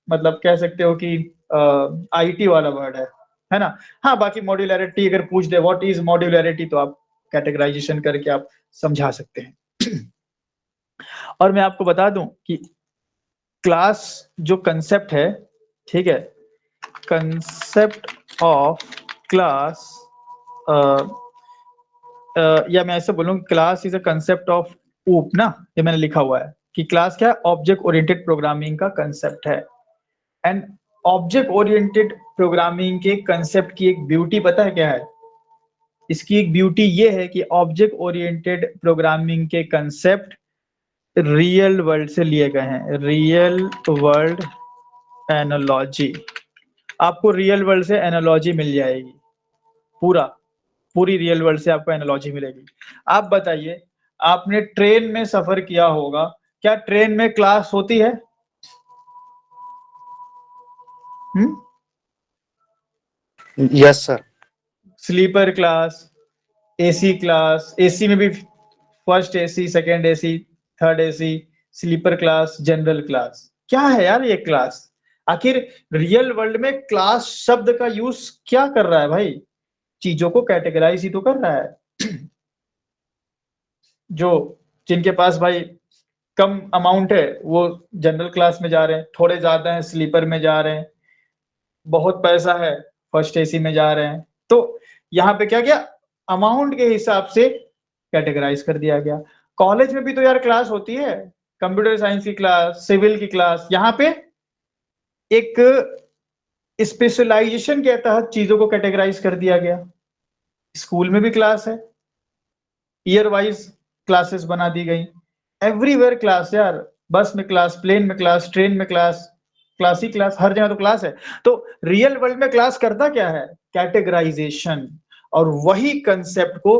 मतलब कह सकते हो कि आईटी वाला वर्ड है ना? हाँ, बाकी मॉड्यूलैरिटी अगर पूछ दे व्हाट इज मॉड्यूलैरिटी, तो आप कैटेगराइजेशन करके आप समझा सकते हैं। और मैं आपको बता दूं कि क्लास जो कंसेप्ट है, ठीक है, कंसेप्ट ऑफ क्लास, या मैं ऐसे बोलूं class is a concept of ऊप ना, ये मैंने लिखा हुआ है कि क्लास क्या है, ऑब्जेक्ट ओरिएंटेड प्रोग्रामिंग का कंसेप्ट है। एंड ऑब्जेक्ट ओरिएंटेड प्रोग्रामिंग के कंसेप्ट की एक ब्यूटी पता है क्या है? इसकी एक ब्यूटी ये है कि ऑब्जेक्ट ओरिएंटेड प्रोग्रामिंग के कंसेप्ट रियल वर्ल्ड से लिए गए हैं, रियल वर्ल्ड एनालॉजी। आपको रियल वर्ल्ड से एनालॉजी मिल जाएगी, पूरी रियल वर्ल्ड से आपको एनालॉजी मिलेगी। आप बताइए, आपने ट्रेन में सफर किया होगा, क्या ट्रेन में क्लास होती है? Yes sir. Sleeper class, AC class, AC में भी first AC, second AC, third AC, sleeper class, general class. क्या है यार ये क्लास? आखिर रियल वर्ल्ड में क्लास शब्द का यूज क्या कर रहा है भाई? चीजों को कैटेगराइज ही तो कर रहा है। जो जिनके पास भाई कम अमाउंट है वो जनरल क्लास में जा रहे हैं, थोड़े ज्यादा हैं स्लीपर में जा रहे हैं, बहुत पैसा है फर्स्ट एसी में जा रहे हैं। तो यहाँ पे क्या किया, अमाउंट के हिसाब से कैटेगराइज कर दिया गया। कॉलेज में भी तो यार क्लास होती है, कंप्यूटर साइंस की क्लास, सिविल की क्लास। यहाँ पे एक स्पेशलाइजेशन के तहत चीजों को कैटेगराइज कर दिया गया। स्कूल में भी क्लास है, ईयर वाइज क्लासेस बना दी गई। एवरीवेयर क्लास यार, बस में क्लास, प्लेन में क्लास, ट्रेन में क्लास, क्लास ही क्लास, हर जगह तो क्लास है। तो रियल वर्ल्ड में क्लास करता क्या है? कैटेगराइजेशन। और वही कंसेप्ट को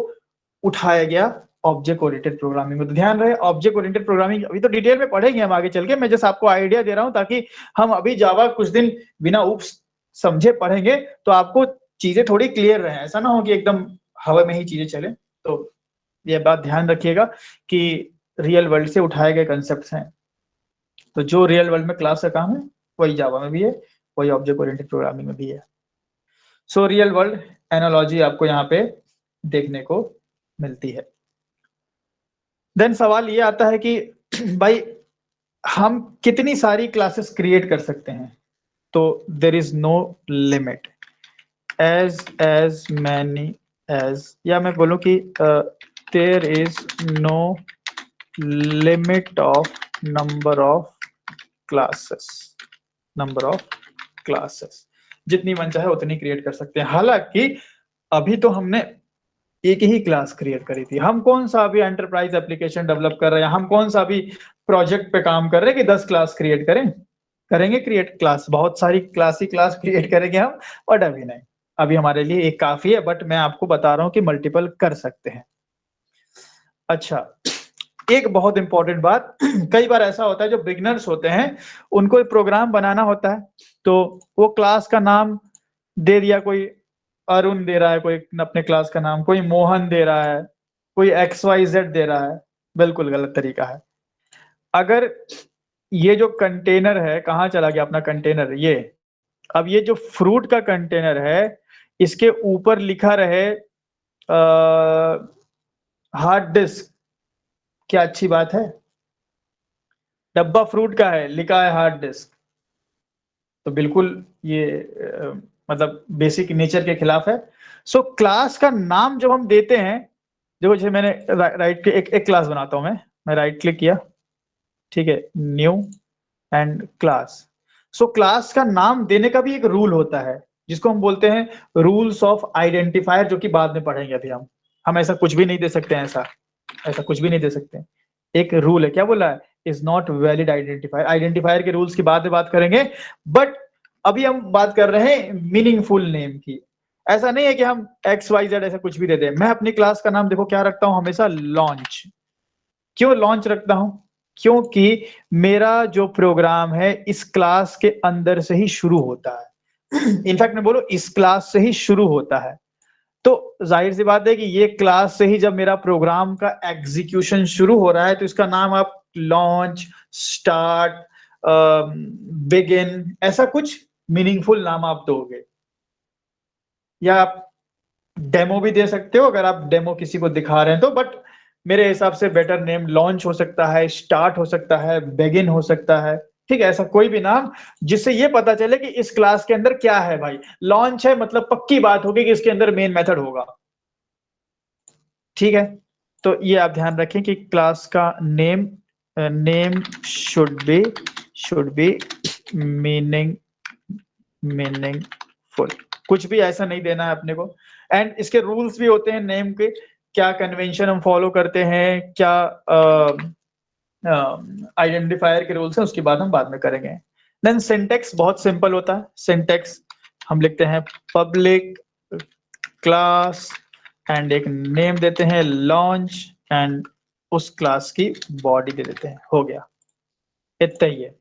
उठाया गया ऑब्जेक्ट ओरिएंटेड प्रोग्रामिंग में। तो ध्यान रहे, ऑब्जेक्ट ओरिएंटेड प्रोग्रामिंग अभी तो डिटेल में पढ़ेंगे हम आगे चल के, मैं जस्ट आपको आइडिया दे रहा हूं ताकि हम अभी जावा कुछ दिन बिना उप्स समझे पढ़ेंगे तो आपको चीजें थोड़ी क्लियर रहे, ऐसा ना हो कि एकदम हवा में ही चीजें चले। तो ये बात ध्यान रखिएगा कि रियल वर्ल्ड से उठाए गए कंसेप्ट्स हैं। तो जो रियल वर्ल्ड में क्लास का काम है वही जावा में भी है, वही ऑब्जेक्ट ओरिएंटेड प्रोग्रामिंग में भी है। सो रियल वर्ल्ड एनालॉजी आपको यहाँ पे देखने को मिलती है। देन सवाल ये आता है कि भाई हम कितनी सारी क्लासेस क्रिएट कर सकते हैं? तो there is no limit, as many as, या मैं बोलूं कि there is no limit of number of classes, number of classes, जितनी मन चाहे उतनी क्रिएट कर सकते हैं। हालांकि अभी तो हमने एक ही क्लास क्रिएट करी थी, हम कौन सा अभी एंटरप्राइज एप्लीकेशन डेवलप कर रहे हैं, हम कौन सा अभी प्रोजेक्ट पे काम कर रहे हैं कि 10 क्लास क्रिएट करें? करेंगे क्रिएट क्लास, बहुत सारी क्लास क्रिएट करेंगे हम, बट अभी नहीं, अभी हमारे लिए एक काफी है, बट मैं आपको बता रहा हूं कि मल्टीपल कर सकते हैं। अच्छा, एक बहुत इंपॉर्टेंट बात, कई बार ऐसा होता है जो बिगनर्स होते हैं उनको प्रोग्राम बनाना होता है, तो वो क्लास का नाम दे दिया, कोई अरुण दे रहा है, कोई अपने क्लास का नाम, कोई मोहन दे रहा है, कोई XYZ दे रहा है, बिल्कुल गलत तरीका है। अगर ये जो कंटेनर है, कहाँ चला गया अपना कंटेनर, ये अब ये जो फ्रूट का कंटेनर है इसके ऊपर लिखा रहे हार्ड डिस्क, क्या अच्छी बात है? डब्बा फ्रूट का है, लिखा है हार्ड डिस्क, तो बिल्कुल ये मतलब बेसिक नेचर के खिलाफ है। सो क्लास का नाम जब हम देते हैं, देखो जैसे मैंने राइट एक क्लास बनाता हूं, मैं राइट क्लिक किया, ठीक है, new and class. So class का नाम देने का भी एक रूल होता है जिसको हम बोलते हैं रूल्स ऑफ आइडेंटिफायर, जो कि बाद में पढ़ेंगे। अभी हम ऐसा कुछ भी नहीं दे सकते हैं, ऐसा कुछ भी नहीं दे सकते। एक रूल है, क्या बोला है? Is not valid identifier. Identifier के रूल्स की बाद में बात करेंगे, बट अभी हम बात कर रहे हैं मीनिंगफुल नेम की। ऐसा नहीं है कि हम XYZ ऐसा कुछ भी दे दें। मैं अपनी क्लास का नाम देखो क्या रखता हूं हमेशा, लॉन्च। क्यों लॉन्च रखता हूं? क्योंकि मेरा जो प्रोग्राम है इस क्लास के अंदर से ही शुरू होता है। इनफैक्ट मैं बोलूं इस क्लास से ही शुरू होता है, तो जाहिर सी बात है कि ये क्लास से ही जब मेरा प्रोग्राम का एग्जीक्यूशन शुरू हो रहा है तो इसका नाम आप लॉन्च, स्टार्ट, बिगिन, ऐसा कुछ मीनिंगफुल नाम आप दोगे। या आप डेमो भी दे सकते हो अगर आप डेमो किसी को दिखा रहे हैं तो, बट मेरे हिसाब से बेटर नेम लॉन्च हो सकता है, स्टार्ट हो सकता है, बिगिन हो सकता है, ठीक है, ऐसा कोई भी नाम जिससे ये पता चले कि इस क्लास के अंदर क्या है। भाई लॉन्च है मतलब पक्की बात होगी कि इसके अंदर मेन मेथड होगा, ठीक है। तो ये आप ध्यान रखें कि क्लास का नेम शुड बी मीनिंगफुल, कुछ भी ऐसा नहीं देना है अपने को। एंड इसके रूल्स भी होते हैं नेम के, क्या कन्वेंशन हम फॉलो करते हैं, क्या आइडेंटिफायर के रूल्स हैं, उसकी बात हम बाद में करेंगे। देन सिंटेक्स बहुत सिंपल होता है। सिंटेक्स हम लिखते हैं पब्लिक क्लास एंड एक नेम देते हैं लॉन्च एंड उस क्लास की बॉडी दे देते हैं, हो गया, इतना ही है।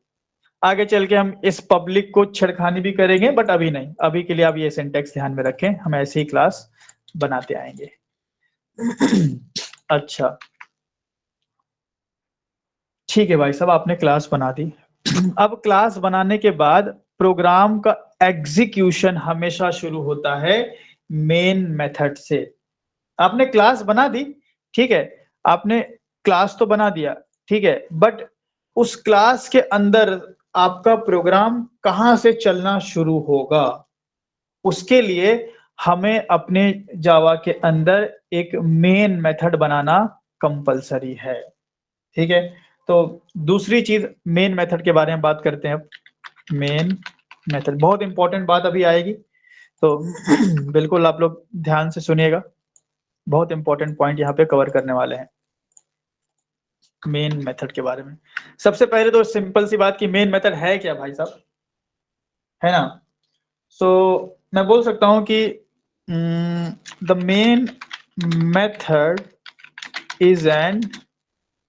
आगे चल के हम इस पब्लिक को छेड़खानी भी करेंगे, बट अभी नहीं, अभी के लिए आप ये सिंटेक्स ध्यान में रखें, हम ऐसे ही क्लास बनाते आएंगे। अच्छा ठीक है भाई साहब, आपने क्लास बना दी। अब क्लास बनाने के बाद प्रोग्राम का एग्जीक्यूशन हमेशा शुरू होता है मेन मेथड से। आपने क्लास बना दी, ठीक है, आपने क्लास तो बना दिया, ठीक है, बट उस क्लास के अंदर आपका प्रोग्राम कहां से चलना शुरू होगा, उसके लिए हमें अपने जावा के अंदर एक मेन मेथड बनाना कंपलसरी है, ठीक है। तो दूसरी चीज मेन मेथड के बारे में बात करते हैं अब। मेन मेथड बहुत इंपॉर्टेंट बात अभी आएगी, तो बिल्कुल आप लोग ध्यान से सुनिएगा, बहुत इंपॉर्टेंट पॉइंट यहाँ पे कवर करने वाले हैं मेन मेथड के बारे में। सबसे पहले तो सिंपल सी बात कि मेन मेथड है क्या भाई साहब, है ना। सो मैं बोल सकता हूं कि the main method is an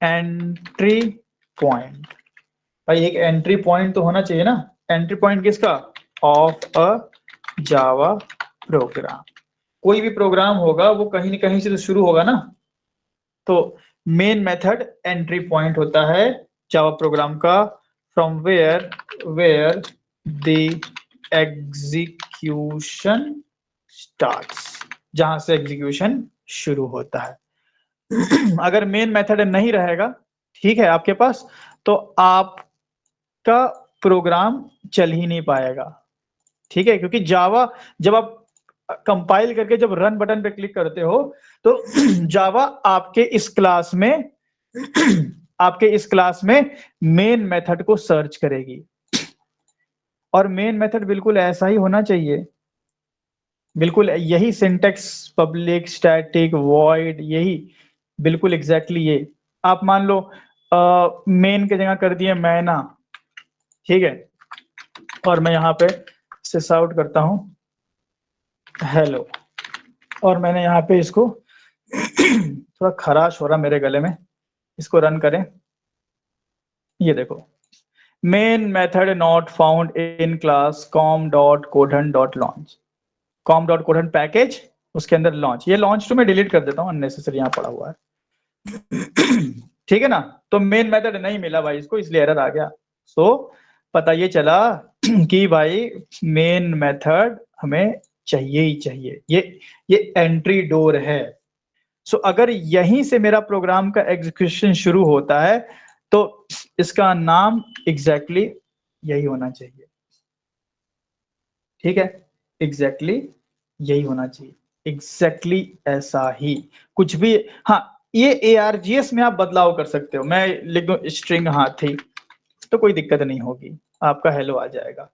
entry point. भाई एक एंट्री पॉइंट तो होना चाहिए ना। एंट्री पॉइंट किसका? Of a Java program. कोई भी प्रोग्राम होगा वो कहीं न कहीं से तो शुरू होगा ना, तो मेन मेथड एंट्री पॉइंट होता है जावा प्रोग्राम का from where the execution starts, जहां से एग्जीक्यूशन शुरू होता है। अगर मेन मेथड नहीं रहेगा, ठीक है, आपके पास, तो आपका प्रोग्राम चल ही नहीं पाएगा, ठीक है, क्योंकि जावा जब आप कंपाइल करके जब रन बटन पे क्लिक करते हो तो जावा आपके इस क्लास में आपके इस क्लास में मेन मेथड को सर्च करेगी, और मेन मेथड बिल्कुल ऐसा ही होना चाहिए, बिल्कुल यही सिंटेक्स, पब्लिक स्टैटिक वॉइड, यही बिल्कुल एग्जैक्टली ये। आप मान लो मेन की जगह कर दिए मैना, ठीक है, और मैं यहाँ पे सिस आउट करता हूं हेलो, और मैंने यहाँ पे इसको थोड़ा खराश हो रहा मेरे गले में, इसको रन करें, ये देखो, main method not found in class com.codon.launch, com.codon package, उसके अंदर लॉन्च, ये लॉन्च तो मैं डिलीट कर देता हूँ, अननेसेसरी यहाँ पड़ा हुआ है। ठीक है ना, तो मेन मेथड नहीं मिला भाई इसको, इसलिए एरर आ गया। सो पता ये चला कि भाई मेन मेथड हमें चाहिए ही चाहिए, ये एंट्री डोर है। सो अगर यहीं से मेरा प्रोग्राम का एग्जीक्यूशन शुरू होता है तो इसका नाम एग्जैक्टली यही होना चाहिए, ठीक है, एग्जैक्टली यही होना चाहिए, एग्जैक्टली ऐसा ही कुछ भी। हाँ, ये ARGS में आप बदलाव कर सकते हो, मैं लिख दूं स्ट्रिंग हाथी, तो कोई दिक्कत नहीं होगी, आपका हेलो आ जाएगा।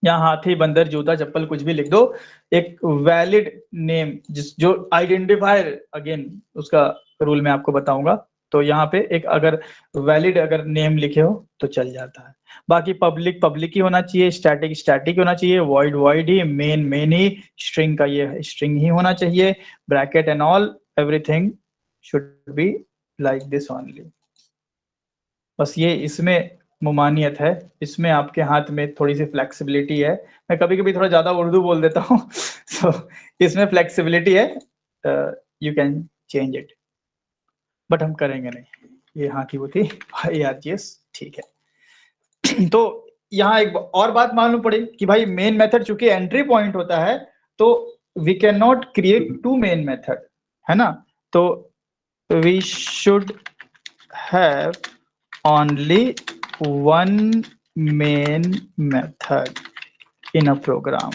यहाँ हाथी बंदर जूता चप्पल कुछ भी लिख दो, एक वैलिड नेम जो आइडेंटिफायर, अगेन उसका रूल मैं आपको बताऊंगा, तो यहाँ पे एक अगर वैलिड अगर नेम लिखे हो तो चल जाता है। बाकी पब्लिक पब्लिक ही होना चाहिए, स्टैटिक स्टैटिक होना चाहिए, वॉइड वॉइड ही, मेन मेन ही, स्ट्रिंग का ये स्ट्रिंग ही होना चाहिए, bracket and all everything should be like this only. बस ये इसमें मुमानियत है, इसमें आपके हाथ में थोड़ी सी फ्लेक्सिबिलिटी है, मैं कभी कभी थोड़ा ज्यादा उर्दू बोल देता हूँ सो इसमें फ्लेक्सिबिलिटी है, you can change it, but हम करेंगे नहीं, ये हाँ की वो थी ARGS, ठीक है। तो यहाँ एक और बात मालूम पड़ी कि भाई मेन मेथड चूंकि एंट्री पॉइंट होता है तो we can not create 2 main method, है ना, तो we should have only one main method in a program,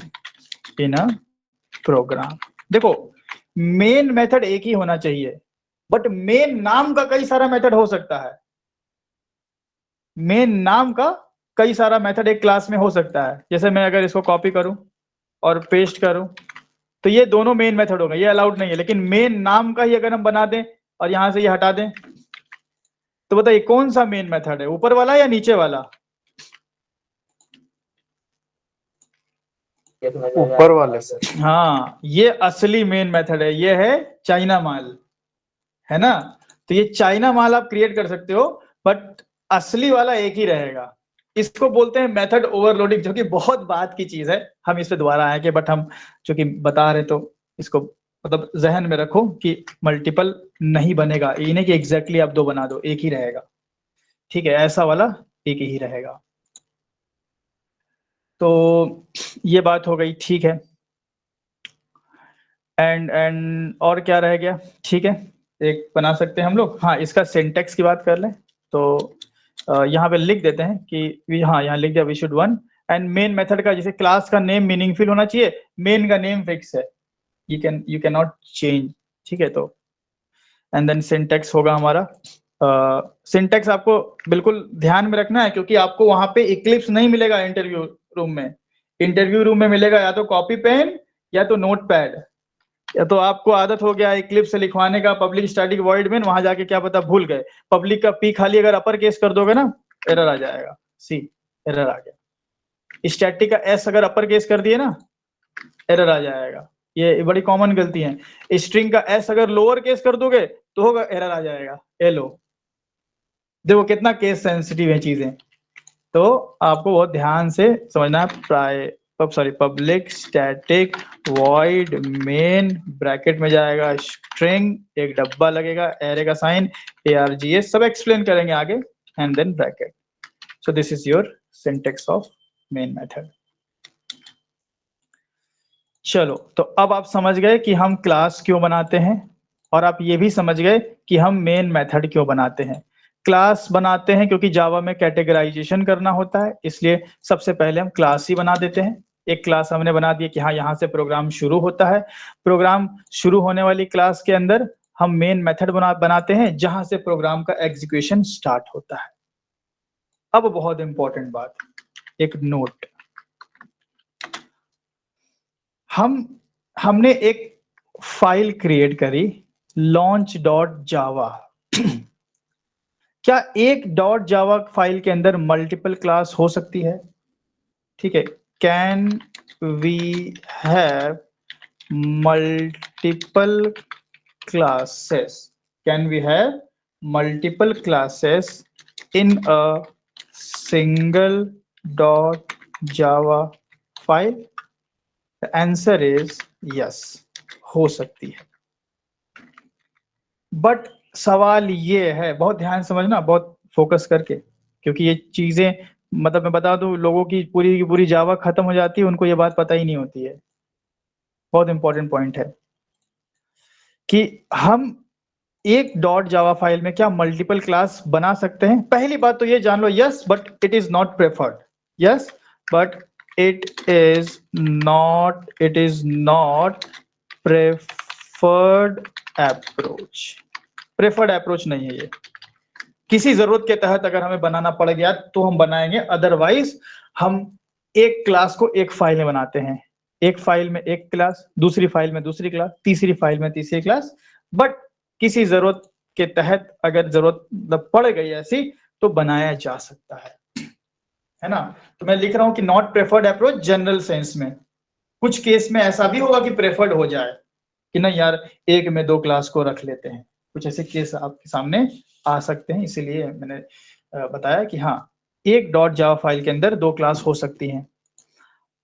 देखो मेन मेथड एक ही होना चाहिए, बट मेन नाम का कई सारा मेथड हो सकता है, मेन नाम का कई सारा मेथड एक क्लास में हो सकता है। जैसे मैं अगर इसको कॉपी करूं और पेस्ट करूं तो ये दोनों मेन मेथड हो गए, ये अलाउड नहीं है, लेकिन मेन नाम का ही अगर हम बना दें और यहां से ये हटा दें तो बताइए कौन सा मेन मेथड है, ऊपर वाला या नीचे वाला? ऊपर वाले सर। हाँ, ये असली मेन मेथड है, ये है चाइना माल, है ना, तो ये चाइना माल आप क्रिएट कर सकते हो, बट असली वाला एक ही रहेगा। इसको बोलते हैं मेथड ओवरलोडिंग, जो कि बहुत बात की चीज है, हम इस पे दोबारा आएंगे, बट हम जो कि बता रहे तो इसको मतलब जहन में रखो कि मल्टीपल नहीं बनेगा, ये नहीं कि एग्जैक्टली आप 2 बना दो, एक ही रहेगा, ठीक है, ऐसा वाला एक ही रहेगा। तो ये बात हो गई, ठीक है, एंड और क्या रह गया, ठीक है, एक बना सकते हैं हम लोग, हाँ इसका सिंटेक्स की बात कर लें तो यहाँ पे लिख देते हैं कि हाँ यहाँ लिख दिया we should one, and main method का जैसे क्लास का नेम मीनिंगफुल होना चाहिए, मेन का नेम फिक्स है, यू कैन नॉट चेंज, ठीक है, तो एंड देन सिंटेक्स होगा हमारा, सिंटेक्स आपको बिल्कुल ध्यान में रखना है क्योंकि आपको वहां पे इक्लिप्स नहीं मिलेगा इंटरव्यू रूम में, इंटरव्यू रूम में मिलेगा या तो कॉपी पेन या तो नोट पैड, या तो आपको आदत हो गया इक्लिप्स से लिखवाने का पब्लिक स्टैटिक वॉइड मेन, वहां जाके क्या पता भूल गए, पब्लिक का पी खाली अगर अपर केस कर दोगे ना एरर आ जाएगा, सी एरर आ गया, स्टैटिक का एस अगर अपर केस कर दिए ना एरर आ जाएगा, ये बड़ी कॉमन गलती है। स्ट्रिंग का एस अगर लोअर केस कर दोगे तो होगा एरर आ जाएगा, एलो, देखो कितना केस सेंसिटिव है चीजें, तो आपको बहुत ध्यान से समझना है। Public static void main, bracket में जाएगा स्ट्रिंग, एक डब्बा लगेगा एरे का साइन, ARGS सब एक्सप्लेन करेंगे आगे, and then bracket, So this is your syntax of main method. चलो, तो अब आप समझ गए कि हम क्लास क्यों बनाते हैं, और आप ये भी समझ गए कि हम मेन मेथड क्यों बनाते हैं। क्लास बनाते हैं क्योंकि जावा में कैटेगराइजेशन करना होता है, इसलिए सबसे पहले हम क्लास ही बना देते हैं। एक क्लास हमने बना दिया कि हाँ, यहाँ से प्रोग्राम शुरू होता है। प्रोग्राम शुरू होने वाली क्लास के अंदर हम मेन मेथड बनाते हैं, जहां से प्रोग्राम का एग्जीक्यूशन स्टार्ट होता है। अब बहुत इंपॉर्टेंट बात, एक नोट, हमने एक फाइल क्रिएट करी launch.java। क्या एक .java फाइल के अंदर मल्टीपल क्लास हो सकती है? ठीक है, can we have multiple classes, can we have multiple classes in a single .java file? The answer is yes, हो सकती है। बट सवाल ये है, बहुत ध्यान समझना, बहुत फोकस करके, क्योंकि ये चीजें, मतलब मैं बता दूं, लोगों की पूरी जावा खत्म हो जाती है, उनको ये बात पता ही नहीं होती है। बहुत इंपॉर्टेंट पॉइंट है कि हम एक .java फाइल में क्या मल्टीपल क्लास बना सकते हैं। पहली बात तो ये जान लो, yes but it is not preferred, yes but it is not preferred approach. Preferred approach नहीं है ये। किसी जरूरत के तहत अगर हमें बनाना पड़ गया तो हम बनाएंगे, अदरवाइज हम एक क्लास को एक फाइल में बनाते हैं। एक फाइल में एक क्लास, दूसरी फाइल में दूसरी क्लास, तीसरी फाइल में तीसरी क्लास। बट किसी जरूरत के तहत अगर जरूरत पड़ गई ऐसी, तो बनाया जा सकता है ना। तो मैं लिख रहा हूं कि not preferred approach general sense में। कुछ केस में ऐसा भी होगा कि प्रेफर्ड हो जाए कि नहीं यार, एक में दो क्लास को रख लेते हैं। कुछ ऐसे केस आपके सामने आ सकते हैं, इसीलिए मैंने बताया कि हाँ, एक .java फाइल के अंदर दो क्लास हो सकती हैं।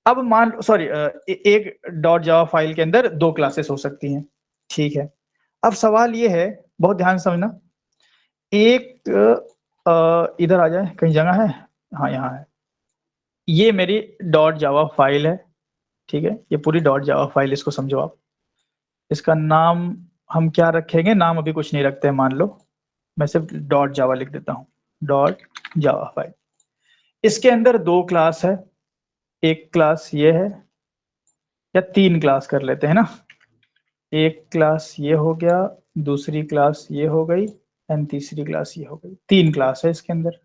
अब एक .java फाइल के अंदर दो क्लासेस हो सकती हैं, ठीक है। अब सवाल ये है, बहुत ध्यान समझना, एक इधर आ जाए, कहीं जगह है, हाँ यहाँ है। ये मेरी .java फाइल है, ठीक है। ये पूरी .java फाइल, इसको समझो आप। इसका नाम हम क्या रखेंगे? नाम अभी कुछ नहीं रखते हैं, मान लो मैं सिर्फ .java लिख देता हूँ, .java फाइल। इसके अंदर दो क्लास है, एक क्लास ये है, या तीन क्लास कर लेते हैं ना। एक क्लास ये हो गया, दूसरी क्लास ये हो गई, एंड तीसरी क्लास ये हो गई। तीन क्लास है इसके अंदर।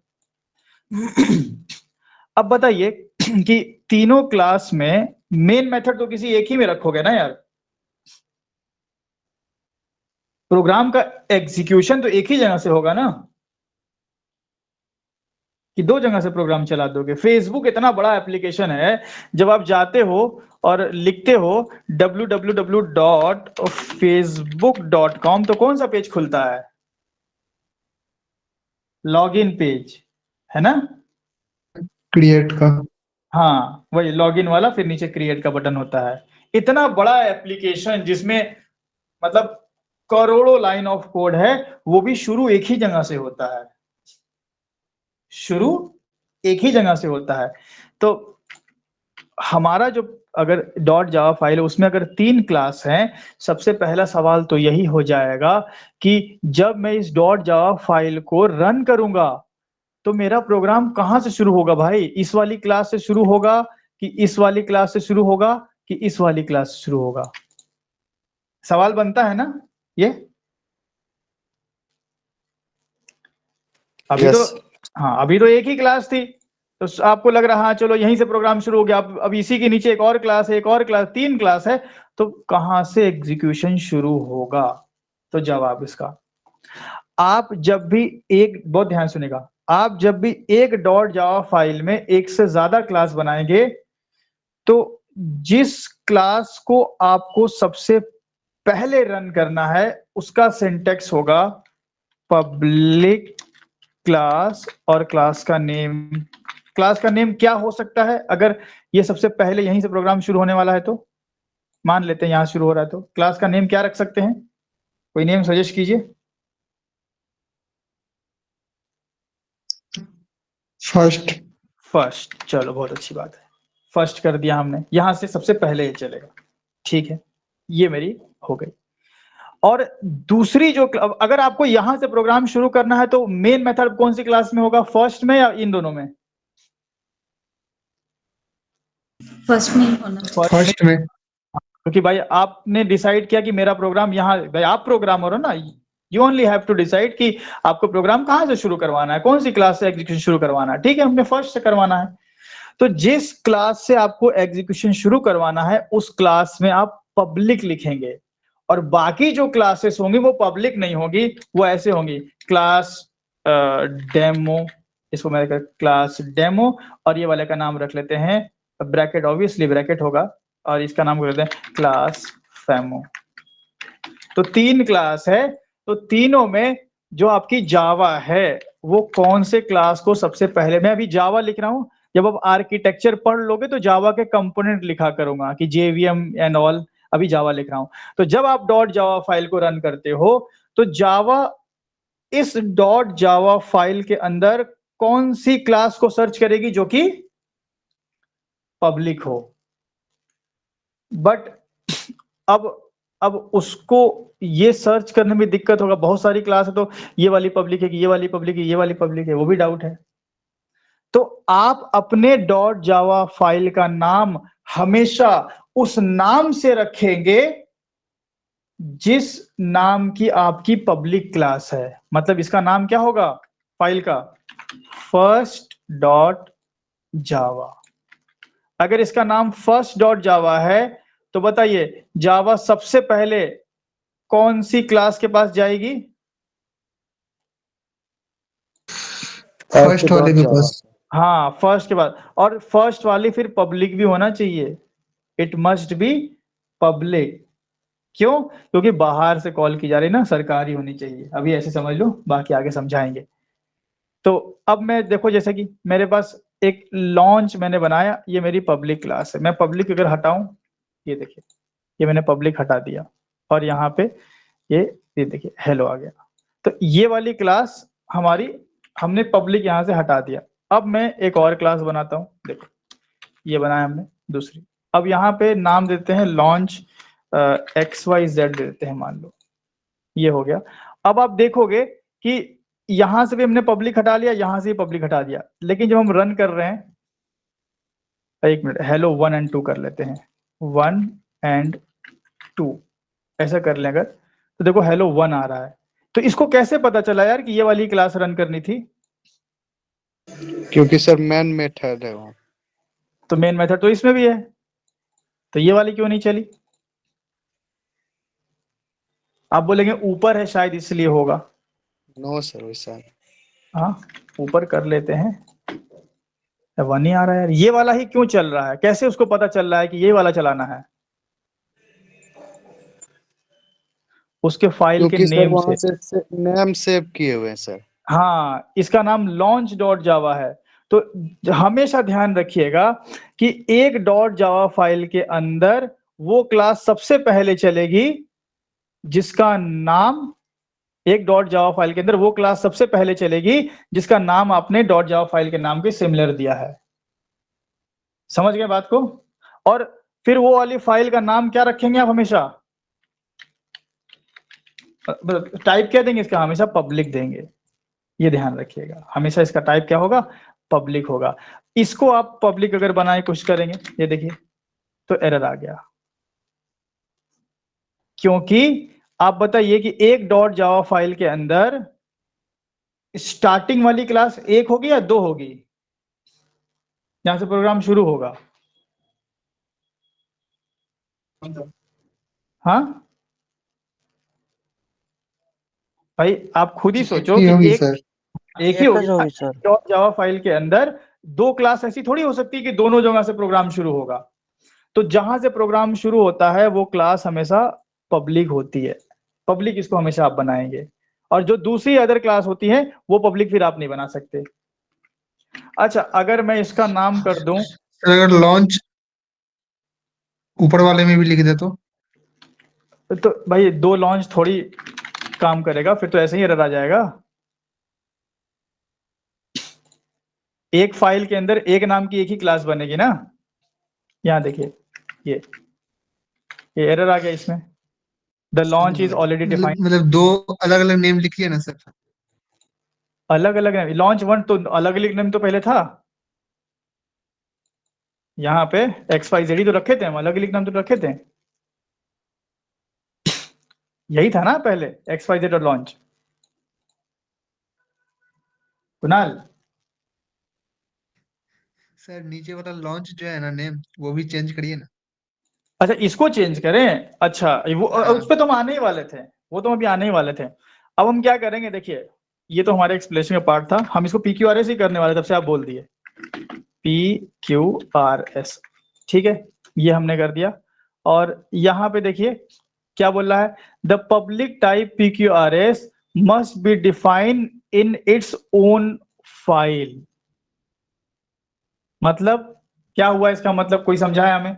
अब बताइए कि तीनों क्लास में मेन मेथड तो किसी एक ही में रखोगे ना यार। प्रोग्राम का एग्जीक्यूशन तो एक ही जगह से होगा ना, कि दो जगह से प्रोग्राम चला दोगे। फेसबुक इतना बड़ा एप्लीकेशन है, जब आप जाते हो और लिखते हो www.facebook.com, तो कौन सा पेज खुलता है? लॉगिन पेज, है ना। क्रिएट का। हाँ, वही लॉगिन वाला, फिर नीचे क्रिएट का बटन होता है। इतना बड़ा एप्लीकेशन जिसमें मतलब करोड़ों लाइन ऑफ कोड है, वो भी शुरू एक ही जगह से होता है। शुरू एक ही जगह से होता है। तो हमारा जो अगर .java फाइल है, उसमें अगर तीन क्लास हैं, सबसे पहला सवाल तो यही हो जाएगा कि जब मैं इस .java फाइल को रन करूंगा, तो मेरा प्रोग्राम कहां से शुरू होगा भाई? इस वाली क्लास से शुरू होगा, कि इस वाली क्लास से शुरू होगा, कि इस वाली क्लास से शुरू होगा? सवाल बनता है ना ये। अभी तो, यस। हाँ, अभी तो एक ही क्लास थी, तो आपको लग रहा हाँ चलो यहीं से प्रोग्राम शुरू हो गया। अब इसी के नीचे एक और क्लास है, एक और क्लास, तीन क्लास है, तो कहां से एग्जीक्यूशन शुरू होगा? तो जवाब इसका, आप जब भी एक, बहुत ध्यान सुनेगा, आप जब भी एक .java फाइल में एक से ज्यादा क्लास बनाएंगे, तो जिस क्लास को आपको सबसे पहले रन करना है, उसका सिंटेक्स होगा पब्लिक क्लास, और क्लास का नेम। क्लास का नेम क्या हो सकता है? अगर ये सबसे पहले यहीं से प्रोग्राम शुरू होने वाला है, तो मान लेते हैं यहां शुरू हो रहा है, तो क्लास का नेम क्या रख सकते हैं? कोई नेम सजेस्ट कीजिए। फर्स्ट। फर्स्ट, चलो बहुत अच्छी बात है, फर्स्ट कर दिया हमने, यहां से सबसे पहले ये चलेगा, ठीक है, ये मेरी हो गई। और दूसरी जो अगर आपको यहां से प्रोग्राम शुरू करना है तो मेन मेथड कौन सी क्लास में होगा, फर्स्ट में या इन दोनों में? फर्स्ट में ही होना चाहिए। फर्स्ट में। क्योंकि भाई आपने डिसाइड किया कि मेरा प्रोग्राम यहाँ, भाई आप प्रोग्रामर हो ना, you only have to decide कि आपको प्रोग्राम कहां से शुरू करवाना है, कौन सी क्लास से एग्जीक्यूशन शुरू करवाना है, ठीक है, हमने फर्स्ट से करवाना है। तो जिस क्लास से आपको एग्जीक्यूशन शुरू करवाना है उस क्लास में आप पब्लिक लिखेंगे, और बाकी जो क्लासेस होंगी वो पब्लिक नहीं होगी, वो ऐसे होंगी, क्लास डेमो, इसको मैं क्लास डेमो, और ये वाले का नाम रख लेते हैं ब्रैकेट, ऑब्वियसली ब्रैकेट होगा, और इसका नाम कर देते हैं क्लास फेमो। तो 3 क्लास है, तो तीनों में जो आपकी जावा है वो कौन से क्लास को सबसे पहले, मैं अभी जावा लिख रहा हूं, जब आप आर्किटेक्चर पढ़ लोगे तो जावा के कंपोनेंट लिखा करूंगा कि जेवीएम एंड ऑल, अभी जावा लिख रहा हूं। तो जब आप डॉट जावा फाइल को रन करते हो तो जावा इस डॉट जावा फाइल के अंदर कौन सी क्लास को सर्च करेगी जो कि पब्लिक हो। बट अब उसको ये सर्च करने में दिक्कत होगा, बहुत सारी क्लास है, तो ये वाली पब्लिक है कि ये वाली पब्लिक है, ये वाली पब्लिक है, वो भी डाउट है। तो आप अपने डॉट जावा फाइल का नाम हमेशा उस नाम से रखेंगे जिस नाम की आपकी पब्लिक क्लास है। मतलब इसका नाम क्या होगा फाइल का, फर्स्ट डॉट जावा। अगर इसका नाम फर्स्ट डॉट जावा है तो बताइए जावा सबसे पहले कौन सी क्लास के पास जाएगी? फर्स्ट वाले के पास। हाँ, फर्स्ट के बाद, और फर्स्ट वाली फिर पब्लिक भी होना चाहिए, इट मस्ट बी पब्लिक। क्यों? क्योंकि बाहर से कॉल की जा रही ना, सरकारी होनी चाहिए, अभी ऐसे समझ लो, बाकी आगे समझाएंगे। तो अब मैं देखो, जैसे कि मेरे पास एक लॉन्च मैंने बनाया, ये मेरी पब्लिक क्लास है, मैं पब्लिक अगर हटाऊं, ये देखिए, ये मैंने पब्लिक हटा दिया, और यहाँ पे ये देखिए हेलो आ गया। तो ये वाली क्लास हमारी, हमने पब्लिक यहाँ से हटा दिया। अब मैं एक और क्लास बनाता हूँ, देखो ये बनाया हमने दूसरी। अब यहाँ पे नाम देते हैं लॉन्च XYZ दे देते हैं, मान लो ये हो गया। अब आप देखोगे कि यहां से भी हमने पब्लिक हटा लिया, यहां से भी पब्लिक हटा दिया, लेकिन जब हम रन कर रहे हैं, एक मिनट, हेलो 1 एंड 2 कर लेते हैं, 1 एंड 2 ऐसा कर लें अगर, तो देखो हेलो 1 आ रहा है। तो इसको कैसे पता चला यार कि ये वाली क्लास रन करनी थी? क्योंकि सर मेन मेथड है वो। तो मेन मेथड तो इसमें भी है, तो ये वाली क्यों नहीं चली? आप बोलेंगे ऊपर है शायद इसलिए होगा। नो सर वैसा। हाँ, ऊपर कर लेते हैं, 1 ही आ रहा है यार, ये वाला ही क्यों चल रहा है, कैसे उसको पता चल रहा है कि ये वाला चलाना है? उसके फाइल के क्योंकि सर नेम वहां से। से नेम सेव किए हुए हैं सर। हाँ, इसका नाम लॉन्च डॉट जावा है। तो हमेशा ध्यान रखिएगा कि एक डॉट जावा फाइल के अंदर वो क्लास सबसे पहले चलेगी जिसका नाम, एक डॉट जावा फाइल के अंदर वो क्लास सबसे पहले चलेगी जिसका नाम आपने डॉट जावा फाइल के नाम के सिमिलर दिया है। समझ गए बात को? और फिर वो वाली फाइल का नाम क्या रखेंगे आप हमेशा? टाइप क्या देंगे इसका? हमेशा पब्लिक देंगे, ये ध्यान रखिएगा, हमेशा इसका टाइप क्या होगा? पब्लिक होगा। इसको आप पब्लिक अगर बनाए कुछ करेंगे, ये देखिए, तो एरर आ गया, क्योंकि आप बताइए कि एक डॉट जावा फाइल के अंदर स्टार्टिंग वाली क्लास एक होगी या दो होगी, जहां से प्रोग्राम शुरू होगा? हाँ भाई, आप खुद ही एक सोचो ही कि होगी एक सर। एक ही होगी ना, डॉट जावा फाइल के अंदर दो क्लास ऐसी थोड़ी हो सकती है कि दोनों जगह से प्रोग्राम शुरू होगा। तो जहां से प्रोग्राम शुरू होता है वो क्लास हमेशा पब्लिक होती है, पब्लिक इसको हमेशा आप बनाएंगे, और जो दूसरी अदर क्लास होती है वो पब्लिक फिर आप नहीं बना सकते। अच्छा, अगर मैं इसका नाम कर दूं, सर अगर लॉन्च ऊपर वाले में भी लिख दे तो भाई दो लॉन्च थोड़ी काम करेगा, फिर तो ऐसे ही एरर आ जाएगा। एक फाइल के अंदर एक नाम की एक ही क्लास बनेगी ना। यहाँ देखिए ये एरर आ गया इसमें, the launch is already defined. मतलब दो अलग अलग नेम लिखिए ना सर। अलग अलग लॉन्च वन तो अलग अलग नेम तो पहले था, यहाँ पे XYZ तो रखे थे हम, अलग अलग नाम तो रखे थे, यही था ना पहले XYZ और लॉन्च। कुणाल सर नीचे वाला लॉन्च जो है ना नेम, वो भी चेंज करिए ना। अच्छा इसको चेंज करें, अच्छा वो हाँ। उस पे तो हम आने ही वाले थे, वो तो हम अभी आने ही वाले थे। अब हम क्या करेंगे, देखिए ये तो हमारे एक्सप्लेनेशन का पार्ट था, हम इसको PQRS ही करने वाले, तब से आप बोल दिए PQRS, ठीक है ये हमने कर दिया। और यहाँ पे देखिए क्या बोल रहा है, the public type PQRS must be defined in its own file. मतलब क्या हुआ इसका मतलब, कोई समझाया हमें?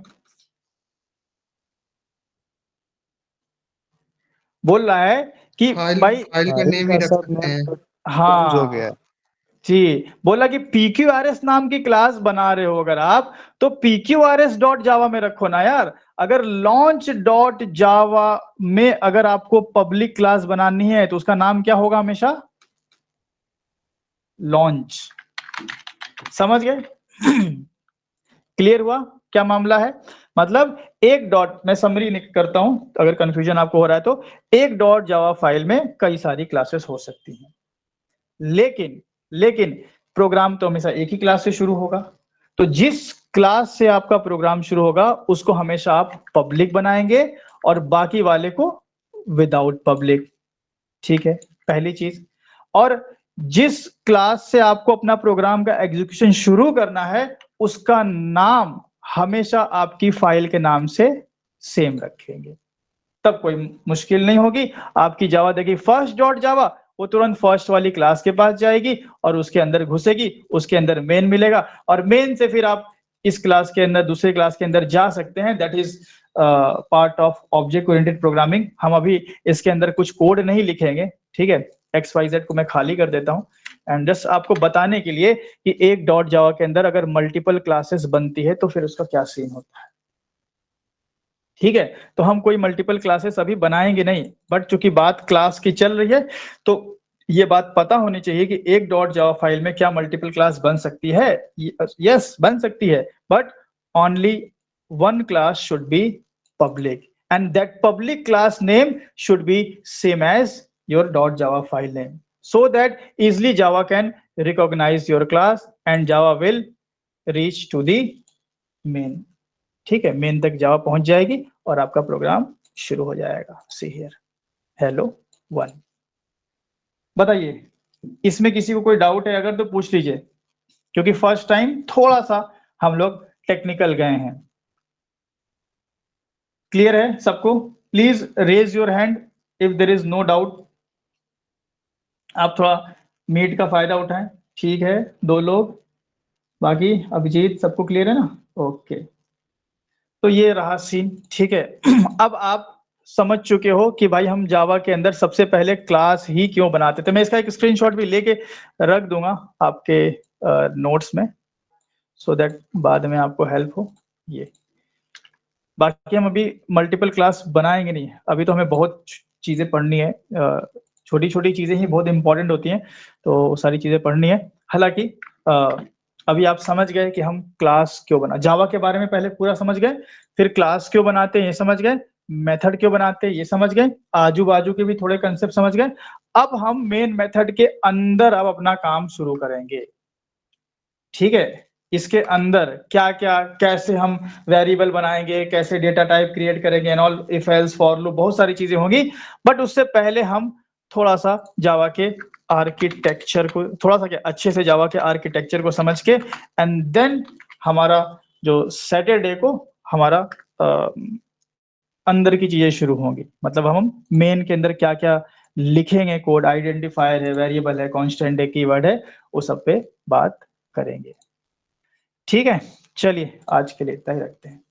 बोल रहा है कि फाइल भाई फाइल का फाइल नेम ही का रख सब सकते नेम हैं। तो चेंज हो गया हाँ है। जी, बोला कि PQRS नाम की क्लास बना रहे हो अगर आप, तो PQRS डॉट जावा में रखो ना यार। अगर लॉन्च डॉट जावा में अगर आपको पब्लिक क्लास बनानी है तो उसका नाम क्या होगा हमेशा, लॉन्च। समझ गए? क्लियर हुआ क्या मामला है? मतलब एक डॉट, मैं समरी करता हूं अगर कंफ्यूजन आपको हो रहा है तो, एक डॉट जावा फाइल में कई सारी क्लासेस हो सकती हैं, लेकिन प्रोग्राम तो हमेशा एक ही क्लास से शुरू होगा। तो जिस क्लास से आपका प्रोग्राम शुरू होगा उसको हमेशा आप पब्लिक बनाएंगे और बाकी वाले को विदाउट पब्लिक, ठीक है पहली चीज। और जिस क्लास से आपको अपना प्रोग्राम का एग्जीक्यूशन शुरू करना है उसका नाम हमेशा आपकी फाइल के नाम से सेम रखेंगे, तब कोई मुश्किल नहीं होगी। आपकी जावा देखिए फर्स्ट डॉट जावा, वो तुरंत फर्स्ट वाली क्लास के पास जाएगी और उसके अंदर घुसेगी, उसके अंदर मेन मिलेगा और मेन से फिर आप इस क्लास के अंदर दूसरे क्लास के अंदर जा सकते हैं। That is part of object oriented programming. हम अभी इसके अंदर कुछ कोड नहीं लिखेंगे, ठीक है। XYZ को मैं खाली कर देता हूँ एंड जस्ट आपको बताने के लिए कि एक डॉट जावा के अंदर अगर मल्टीपल क्लासेस बनती है तो फिर उसका क्या सीन होता है, ठीक है। तो हम कोई मल्टीपल क्लासेस अभी बनाएंगे नहीं, बट चूंकि बात क्लास की चल रही है तो ये बात पता होनी चाहिए कि एक डॉट जावा फाइल में क्या मल्टीपल क्लास बन सकती है। यस बन सकती है, but only one class should be public and that public class name should be same as your dot Java file name, so that easily Java can recognize your class and Java will reach to the main, ठीक है। मेन तक जावा पहुंच जाएगी और आपका प्रोग्राम शुरू हो जाएगा। See here hello one. बताइए इसमें किसी को कोई डाउट है अगर तो पूछ लीजिए, क्योंकि फर्स्ट टाइम थोड़ा सा हम लोग टेक्निकल गए हैं। क्लियर है सबको? Please raise your hand if there is no doubt. आप थोड़ा मीट का फायदा उठाएं, ठीक है। दो लोग, बाकी अभिजीत सबको क्लियर है ना? ओके तो ये रहा सीन, ठीक है। अब आप समझ चुके हो कि भाई हम जावा के अंदर सबसे पहले क्लास ही क्यों बनाते थे। मैं इसका एक स्क्रीनशॉट भी लेके रख दूंगा आपके नोट्स में, सो दैट बाद में आपको हेल्प हो। ये बाकी हम अभी मल्टीपल क्लास बनाएंगे नहीं, अभी तो हमें बहुत चीजें पढ़नी है, छोटी छोटी चीजें ही बहुत इंपॉर्टेंट होती हैं, तो सारी चीजें पढ़नी है। हालांकि अभी आप समझ गए कि हम क्लास क्यों बना, जावा के बारे में पहले पूरा समझ गए, फिर क्लास क्यों बनाते हैं ये समझ गए, मेथड क्यों बनाते हैं ये समझ गए, आजू बाजू के भी थोड़े कंसेप्ट समझ गए। अब हम मेन मेथड के अंदर अब अपना काम शुरू करेंगे, ठीक है। इसके अंदर क्या क्या कैसे हम वेरिएबल बनाएंगे, कैसे डेटा टाइप क्रिएट करेंगे and all, if else for loop, बहुत सारी चीजें होंगी। बट उससे पहले हम थोड़ा सा जावा के आर्किटेक्चर को, थोड़ा सा क्या अच्छे से जावा के आर्किटेक्चर को समझ के एंड देन हमारा जो सैटरडे को हमारा अंदर की चीजें शुरू होंगी। मतलब हम मेन के अंदर क्या क्या लिखेंगे, कोड आइडेंटिफायर है, वेरिएबल है, कांस्टेंट है, कीवर्ड है, वो सब पे बात करेंगे, ठीक है। चलिए आज के लिए इतना ही रखते हैं।